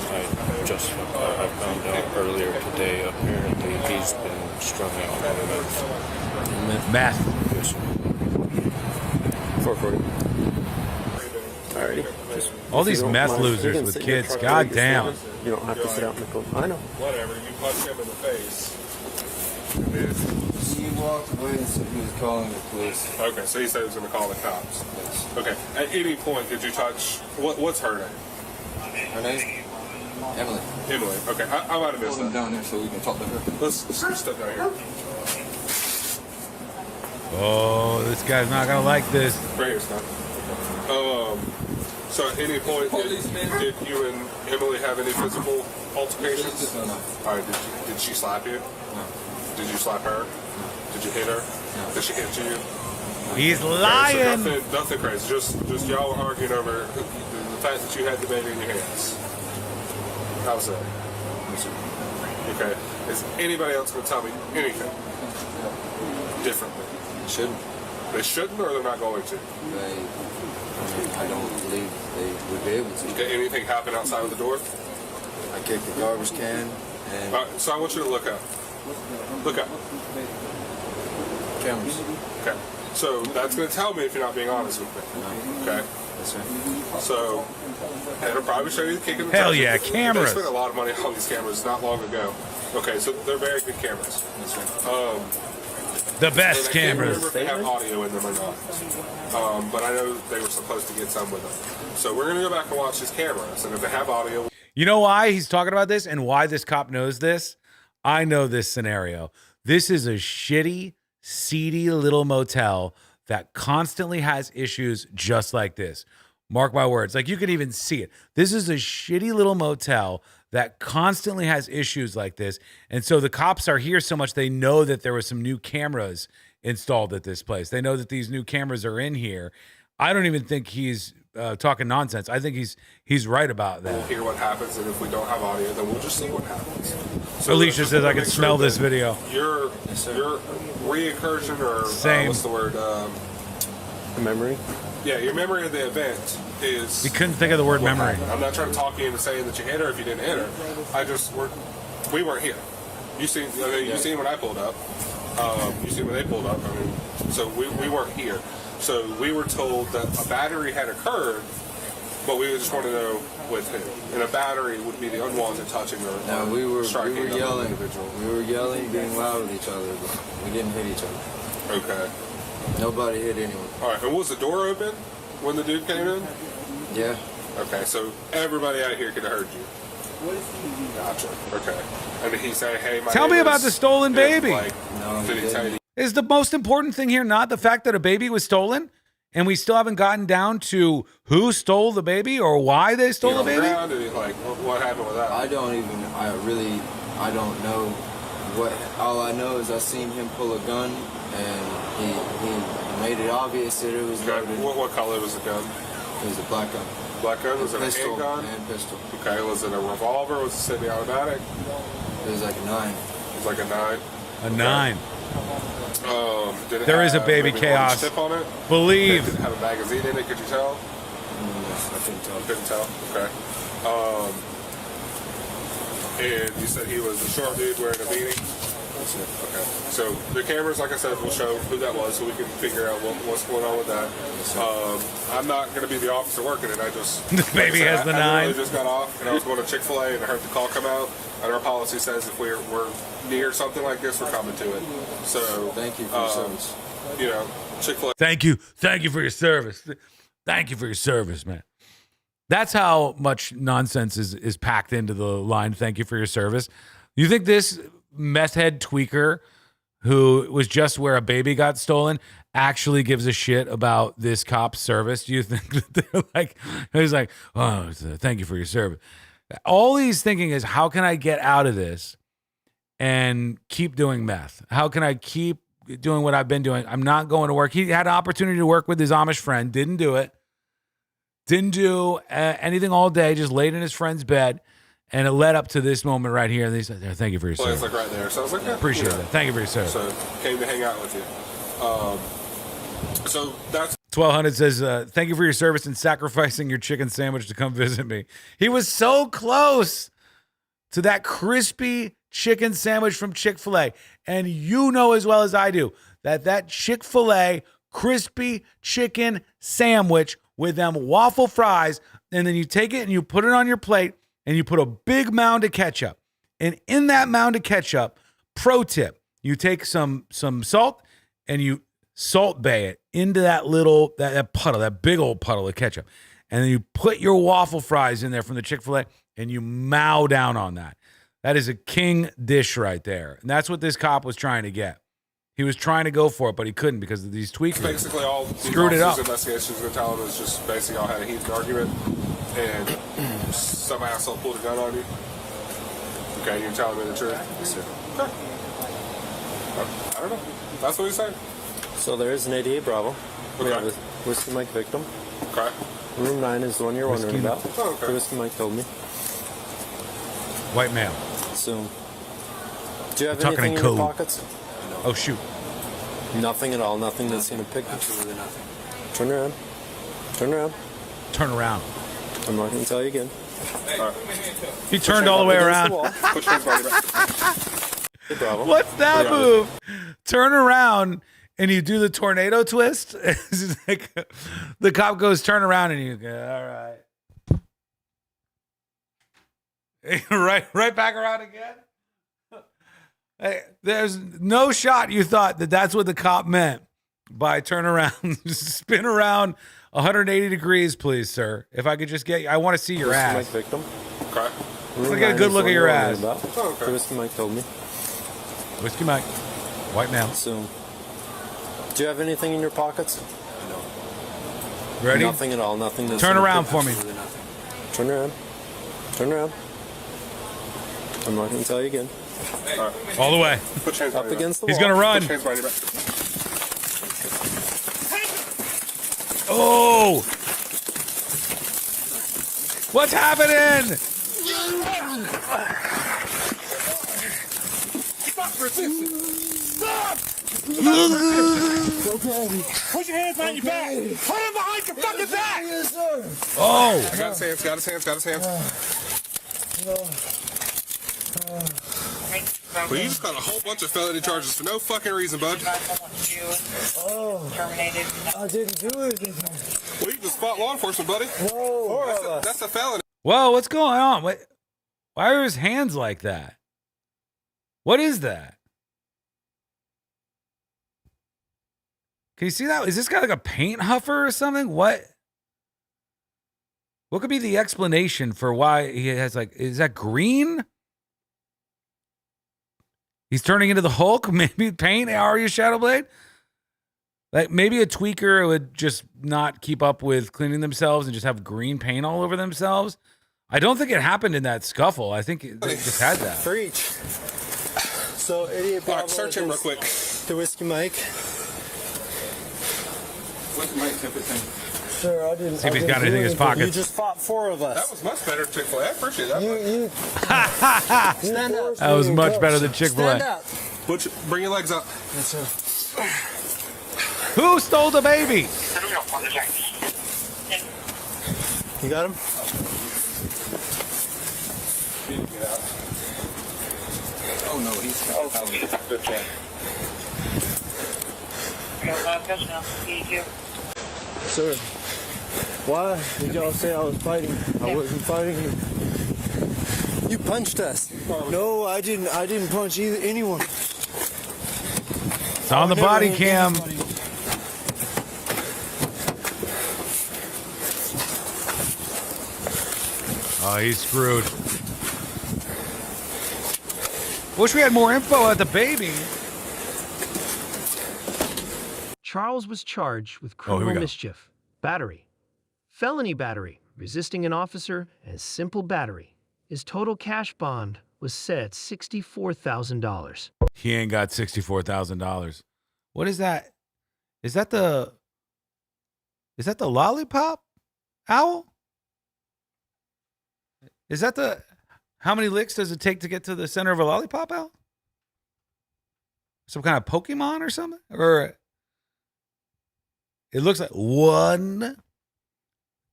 S: found out earlier today, apparently he's been strung out on
A: meth.
S: Yes, sir.
T: 440. Alrighty.
A: All these meth losers with kids. God damn.
T: You don't have to sit out in the cold. I know.
S: Whatever. You punch him in the face.
R: He walked away and said he was calling the police.
S: Okay, so he said he was going to call the cops.
R: Yes.
S: Okay. At any point, did you touch? What's her name?
R: Her name? Emily.
S: Emily. Okay. I might have missed that.
R: Down there so we can talk to her.
S: Let's step down here.
A: Oh, this guy's not gonna like this.
S: Right here, Scott. So at any point, did you and Emily have any physical altercations?
R: No.
S: All right. Did she slap you?
R: No.
S: Did you slap her?
R: No.
S: Did you hit her?
R: No.
S: Did she hit you?
A: He's lying.
S: So nothing crazy. Just y'all were arguing over the fact that you had the baby in your hands. That was it. Okay. Is anybody else going to tell me anything differently?
R: Shouldn't.
S: They shouldn't, or they're not going to?
R: I don't believe they would be able to.
S: Did anything happen outside of the door?
R: I kicked the garbage can and...
S: All right, so I want you to look up. Look up.
R: Cameras.
S: Okay. So that's going to tell me if you're not being honest with me.
R: No.
S: Okay.
R: Yes, sir.
S: So, it'll probably show you the kick in the
A: Hell
S: touch.
A: yeah, cameras.
S: They spent a lot of money on these cameras not long ago. Okay, so they're very good cameras.
R: Yes, sir.
A: The best
S: I can't
A: cameras.
S: remember if they have audio in them or not. But I know they were supposed to get some with them. So we're going to go back and watch his cameras. And if they have audio...
A: You know why he's talking about this and why this cop knows this? I know this scenario. This is a shitty, seedy little motel that constantly has issues just like this. Mark my words. Like, you can even see it. This is a shitty little motel that constantly has issues like this. And so the cops are here so much they know that there were some new cameras installed at this place. They know that these new cameras are in here. I don't even think he's talking nonsense. I think he's right about that.
S: We'll hear what happens, and if we don't have audio, then we'll just see what happens. So
A: Alicia says I can smell this video.
S: Your reoccursion, or what's the word?
T: Memory?
S: Yeah, your memory of the event is...
A: You couldn't think of the word memory.
S: I'm not trying to talk you into saying that you hit her if you didn't hit her. We weren't here. You seen when I pulled up. You seen when they pulled up. I mean, so we weren't here. So we were told that a battery had occurred, but we just want to know with who. And a battery would be the unwanted touching or striking of an
R: yelling.
S: individual.
R: We were yelling, being loud with each other, but we didn't hit each other.
S: Okay.
R: Nobody hit anyone.
S: All right. And was the door open when the dude came in?
R: Yeah.
S: Okay, so everybody out here could have heard you. Gotcha. Okay. And he say, hey, my
A: Tell me about the stolen baby.
S: Like, did he tell you?
A: Is the most important thing here not the fact that a baby was stolen? And we still haven't gotten down to who stole the baby or why they stole the baby?
S: Did he, like, what happened with that?
R: I don't know what. All I know is I seen him pull a gun, and he made it obvious that it was loaded.
S: What color was the gun?
R: It was a black gun.
S: Black gun? Was it a handgun?
R: And pistol.
S: Okay, was it a revolver? Was it semi-automatic?
R: It was like a 9.
S: It was like a 9?
A: A 9.
S: Did it
A: there is a baby
S: maybe
A: chaos.
S: Tip on it?
A: Believe.
S: Did it have a magazine in it? Could you tell?
R: I couldn't tell.
S: Couldn't tell. Okay. And you said he was a short dude wearing a beanie?
R: That's it.
S: Okay. So the cameras, like I said, will show who that was, so we can figure out what's going on with that. I'm not going to be the officer working it. I just
A: the baby has the 9.
S: I literally just got off, and I was going to Chick-fil-A, and I heard the call come out. And our policy says if we're near something like this, we're coming to it. So
R: thank you for your service.
S: You know, Chick-fil-A.
A: Thank you for your service. Thank you for your service, man. That's how much nonsense is packed into the line. Thank you for your service. You think this meth head tweaker who was just where a baby got stolen actually gives a shit about this cop's service? Do you think that they're like, he's like, oh, thank you for your service. All he's thinking is, how can I get out of this and keep doing meth? How can I keep doing what I've been doing? I'm not going to work. He had an opportunity to work with his Amish friend, didn't do it. Didn't do anything all day, just laid in his friend's bed. And it led up to this moment right here. And he said, thank you for your service.
S: It's like right there. So I was like, yeah,
A: appreciate that. Thank you for your service.
S: So came to hang out with you. So that's
A: 1200 says, thank you for your service and sacrificing your chicken sandwich to come visit me. He was so close to that crispy chicken sandwich from Chick-fil-A. And you know as well as I do that Chick-fil-A crispy chicken sandwich with them waffle fries, and then you take it and you put it on your plate and you put a big mound of ketchup. And in that mound of ketchup, pro tip, you take some salt and you salt bay it into that little, that puddle, that big old puddle of ketchup. And then you put your waffle fries in there from the Chick-fil-A and you mow down on that. That is a king dish right there. And that's what this cop was trying to get. He was trying to go for it, but he couldn't because of these tweakers.
S: Basically all
A: screwed it up.
S: Investigations are telling us just basically all had a heated argument and some asshole pulled a gun on you. Okay, you're telling me the truth?
R: Yes, sir.
S: Okay. I don't know. That's what he's saying.
T: So there is an 88 Bravo.
S: Okay.
T: We have a Whiskey Mike victim.
S: Okay.
T: Room 9 is the one you're wondering about.
S: Oh, okay.
T: Whiskey Mike told me.
A: White male.
T: So, do you have
A: Talking
T: anything
A: in
T: in your
A: code.
T: pockets?
A: Oh, shoot.
T: Nothing at all. Nothing that's in a picture.
R: Absolutely nothing.
T: Turn around. Turn around.
A: Turn around.
T: I'm not going to tell you again.
A: He turned all the way around.
T: Hey, Bravo.
A: What's that move? Turn around and you do the tornado twist. It's like, the cop goes, turn around, and you go, all right. right back around again. Hey, there's no shot you thought that that's what the cop meant by turn around, spin around 180 degrees, please, sir. If I could just get you, I want to see your ass.
T: Whiskey Mike victim.
S: Okay.
A: Let's get a good look at your ass.
S: Oh, okay.
T: Whiskey Mike told me.
A: Whiskey Mike, white male.
T: So, do you have anything in your pockets?
A: Ready?
T: Nothing at all. Nothing that's
A: Turn
T: in a
A: around
T: picture.
A: for me.
T: Turn around. Turn around. I'm not going to tell you again.
A: All the way.
S: Put your hands
T: Up
S: behind your
T: against the
A: He's
T: wall.
A: gonna run.
S: Put your hands behind your back.
A: Oh! What's happening?
Q: Stop resisting! Stop! Put your hands behind your back! Put them behind your fucking back! Yes, sir!
A: Oh!
S: I got his hands. Well, you just got a whole bunch of felony charges for no fucking reason, bud.
Q: Terminated. I didn't do it.
S: Well, you just fought law enforcement, buddy.
Q: No.
S: That's a felony.
A: Whoa, what's going on? Why are his hands like that? What is that? Can you see that? Is this guy like a paint huffer or something? What? What could be the explanation for why he has like, is that green? He's turning into the Hulk? Maybe paint? Are you Shadowblade? Like maybe a tweaker would just not keep up with cleaning themselves and just have green paint all over themselves. I don't think it happened in that scuffle. I think they just had that.
T: For each. So, Idiot Bob,
S: search him real quick.
T: The Whiskey Mike.
S: Whiskey Mike, everything.
T: Sir, I didn't.
A: See if he's got anything in his pockets.
T: You just fought 4 of us.
S: That was much better than Chick-fil-A. I appreciate that.
T: Stand up.
A: That was much better than Chick-fil-A.
T: Stand up.
S: Bring your legs up.
T: Yes, sir.
A: Who stole the baby?
T: You got him?
S: Get out. Oh no, he's okay.
T: Sir, why did y'all say I was fighting? I wasn't fighting you. You punched us. No, I didn't. I didn't punch anyone.
A: It's on the body cam. Oh, he's screwed. Wish we had more info at the baby.
U: Charles was charged with criminal mischief, battery, felony battery, resisting an officer, and simple battery. His total cash bond was set $64,000.
A: He ain't got $64,000. What is that? Is that the lollipop owl? Is that the, how many licks does it take to get to the center of a lollipop owl? Some kind of Pokemon or something? Or it looks like 1,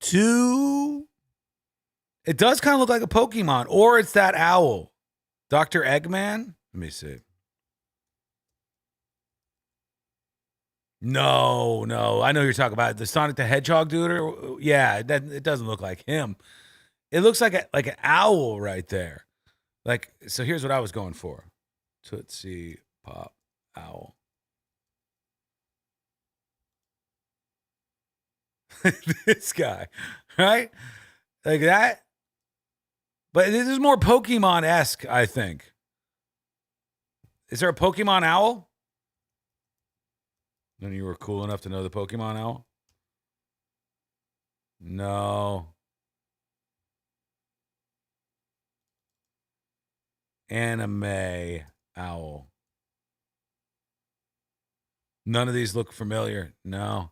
A: 2. It does kind of look like a Pokemon, or it's that owl. Dr. Eggman? Let me see. No. I know you're talking about the Sonic the Hedgehog dude. Or, yeah, it doesn't look like him. It looks like an owl right there. Like, so here's what I was going for. Tootsie Pop Owl. This guy, right? Like that. But this is more Pokemon-esque, I think. Is there a Pokemon owl? None of you were cool enough to know the Pokemon owl? No. Anime owl. None of these look familiar. No.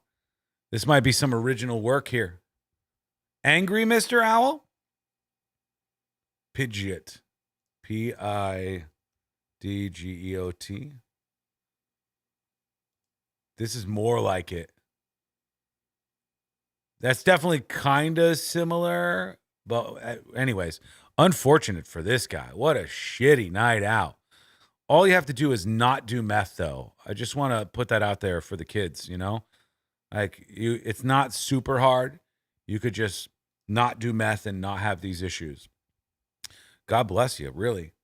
A: This might be some original work here. Angry Mr. Owl? Pidgeot. Pidgeot. This is more like it. That's definitely kind of similar. But anyways, unfortunate for this guy. What a shitty night out. All you have to do is not do meth, though. I just want to put that out there for the kids, you know? Like, it's not super hard. You could just not do meth and not have these issues. God bless you, really.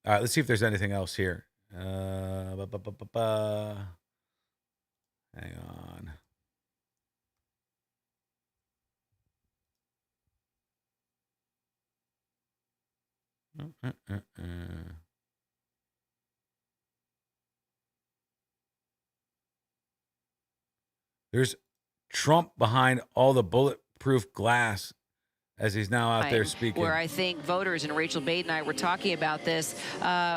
A: All right, let's see if there's anything else here. Hang on. There's Trump behind all the bulletproof glass as he's now out there speaking.
G: Where I think voters, and Rachel Bate and I were talking about this,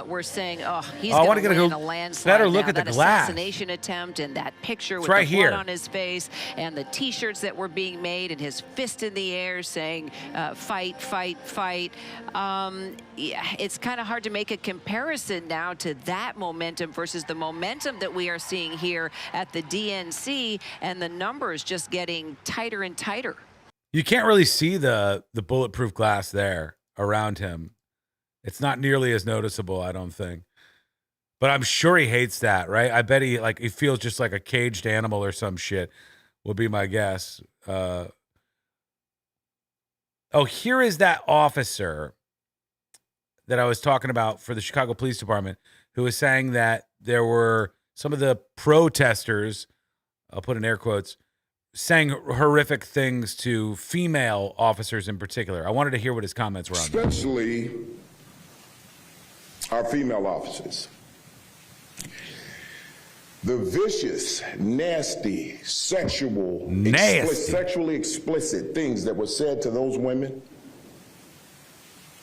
G: we're saying, he's going to win in a landslide.
A: Better look at the glass.
G: Assassination attempt and that picture with
A: right
G: the blood
A: here
G: on his face and the T-shirts that were being made and his fist in the air saying, fight, fight, fight. Yeah, it's kind of hard to make a comparison now to that momentum versus the momentum that we are seeing here at the DNC, and the numbers just getting tighter and tighter.
A: You can't really see the bulletproof glass there around him. It's not nearly as noticeable, I don't think. But I'm sure he hates that, right? I bet he feels just like a caged animal or some shit, would be my guess. Oh, here is that officer that I was talking about for the Chicago Police Department who was saying that there were some of the protesters, I'll put in air quotes, saying horrific things to female officers in particular. I wanted to hear what his comments were on that.
C: Especially our female officers. The vicious, nasty, sexually explicit things that were said to those women,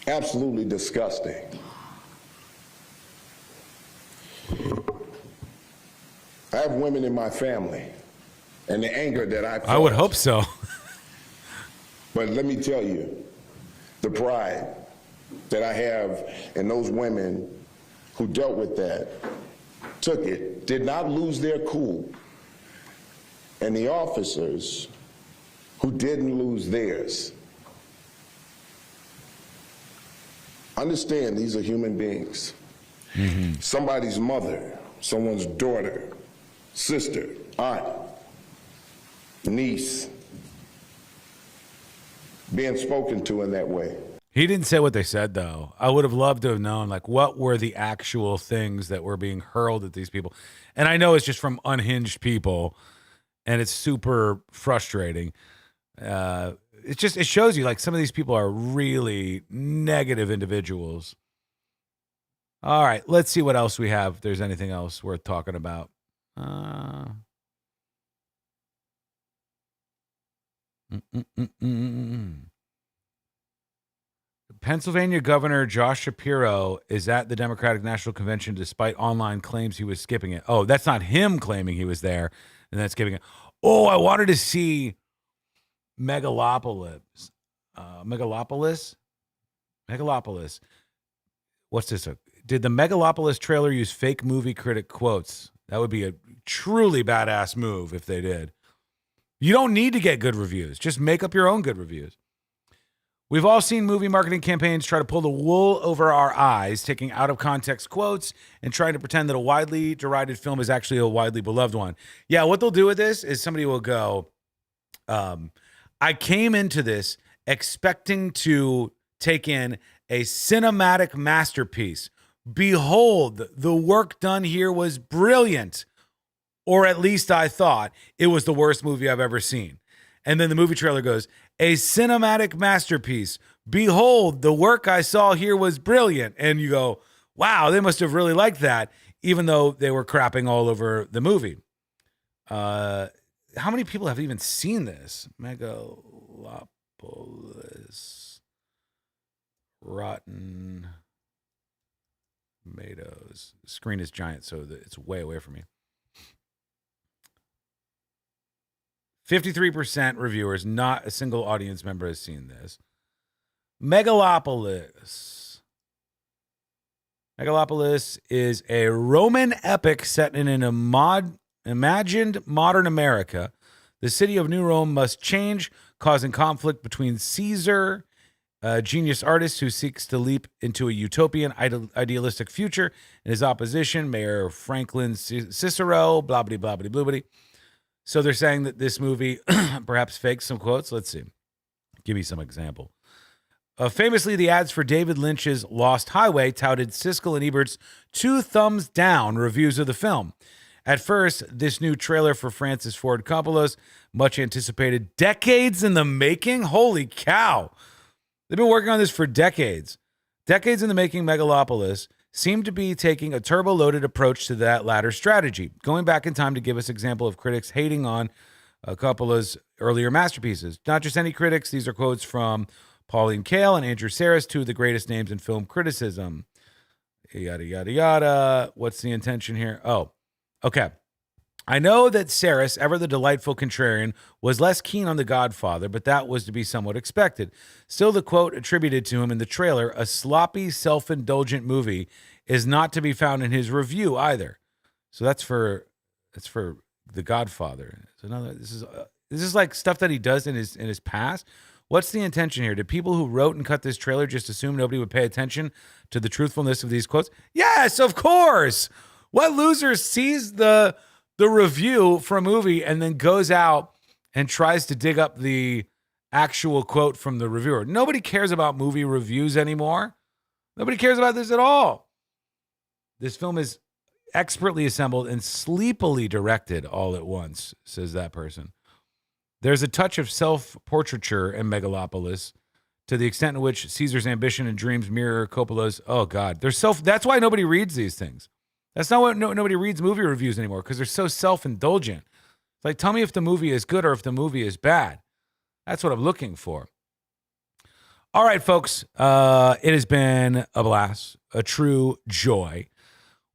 C: absolutely disgusting. I have women in my family, and the anger that I felt,
A: I would hope so.
C: But let me tell you, the pride that I have in those women who dealt with that, took it, did not lose their cool, and the officers who didn't lose theirs. Understand, these are human beings.
A: Mm-hmm.
C: Somebody's mother, someone's daughter, sister, aunt, niece, being spoken to in that way.
A: He didn't say what they said, though. I would have loved to have known, like, what were the actual things that were being hurled at these people. And I know it's just from unhinged people, and it's super frustrating. It shows you, like, some of these people are really negative individuals. All right, let's see what else we have, if there's anything else worth talking about. Pennsylvania Governor Josh Shapiro is at the Democratic National Convention despite online claims he was skipping it. Oh, that's not him claiming he was there and then skipping it. Oh, I wanted to see Megalopolis. Megalopolis? What's this? Did the Megalopolis trailer use fake movie critic quotes? That would be a truly badass move if they did. You don't need to get good reviews. Just make up your own good reviews. We've all seen movie marketing campaigns try to pull the wool over our eyes, taking out of context quotes and trying to pretend that a widely derided film is actually a widely beloved one. Yeah, what they'll do with this is somebody will go, I came into this expecting to take in a cinematic masterpiece. Behold, the work done here was brilliant. Or at least I thought it was the worst movie I've ever seen. And then the movie trailer goes, a cinematic masterpiece. Behold, the work I saw here was brilliant. And you go, wow, they must have really liked that, even though they were crapping all over the movie. How many people have even seen this? Megalopolis. Rotten Tomatoes. The screen is giant, so it's way away from me. 53% reviewers, not a single audience member has seen this. Megalopolis. Megalopolis is a Roman epic set in an imagined modern America. The city of New Rome must change, causing conflict between Caesar, a genius artist who seeks to leap into a utopian, idealistic future, and his opposition, Mayor Franklin Cicero, blah-blah, blah-blah, blah-blah. So they're saying that this movie perhaps fakes some quotes. Let's see. Give me some example. Famously, the ads for David Lynch's Lost Highway touted Siskel and Ebert's 2 thumbs down reviews of the film. At first, this new trailer for Francis Ford Coppola's much anticipated decades in the making. Holy cow. They've been working on this for decades. Decades in the making, Megalopolis seemed to be taking a turbo-loaded approach to that latter strategy, going back in time to give us example of critics hating on Coppola's earlier masterpieces. Not just any critics. These are quotes from Pauline Kael and Andrew Sarris, 2 of the greatest names in film criticism. Yada, yada, yada. What's the intention here? Oh, okay. I know that Sarris, ever the delightful contrarian, was less keen on The Godfather, but that was to be somewhat expected. Still, the quote attributed to him in the trailer, a sloppy, self-indulgent movie, is not to be found in his review either. So that's for The Godfather. This is like stuff that he does in his past. What's the intention here? Did people who wrote and cut this trailer just assume nobody would pay attention to the truthfulness of these quotes? Yes, of course. What loser sees the review for a movie and then goes out and tries to dig up the actual quote from the reviewer? Nobody cares about movie reviews anymore. Nobody cares about this at all. This film is expertly assembled and sleepily directed all at once, says that person. There's a touch of self-portraiture in Megalopolis to the extent in which Caesar's ambition and dreams mirror Coppola's. Oh, God. That's why nobody reads these things. That's not what nobody reads movie reviews anymore, because they're so self-indulgent. It's like, tell me if the movie is good or if the movie is bad. That's what I'm looking for. All right, folks. It has been a blast, a true joy.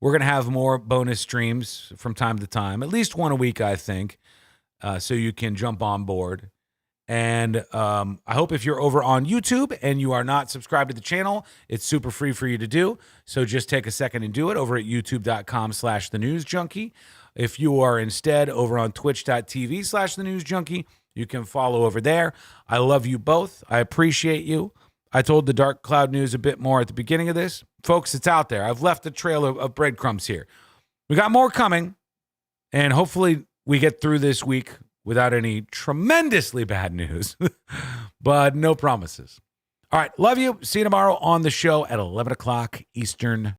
A: We're going to have more bonus streams from time to time, at least one a week, I think, so you can jump on board. And I hope if you're over on YouTube and you are not subscribed to the channel, it's super free for you to do. So just take a second and do it over at youtube.com/thenewsjunkie. If you are instead over on twitch.tv/thenewsjunkie, you can follow over there. I love you both. I appreciate you. I told the Dark Cloud News a bit more at the beginning of this. Folks, it's out there. I've left a trail of breadcrumbs here. We got more coming, and hopefully we get through this week without any tremendously bad news, but no promises. All right, love you. See you tomorrow on the show at 11 o'clock Eastern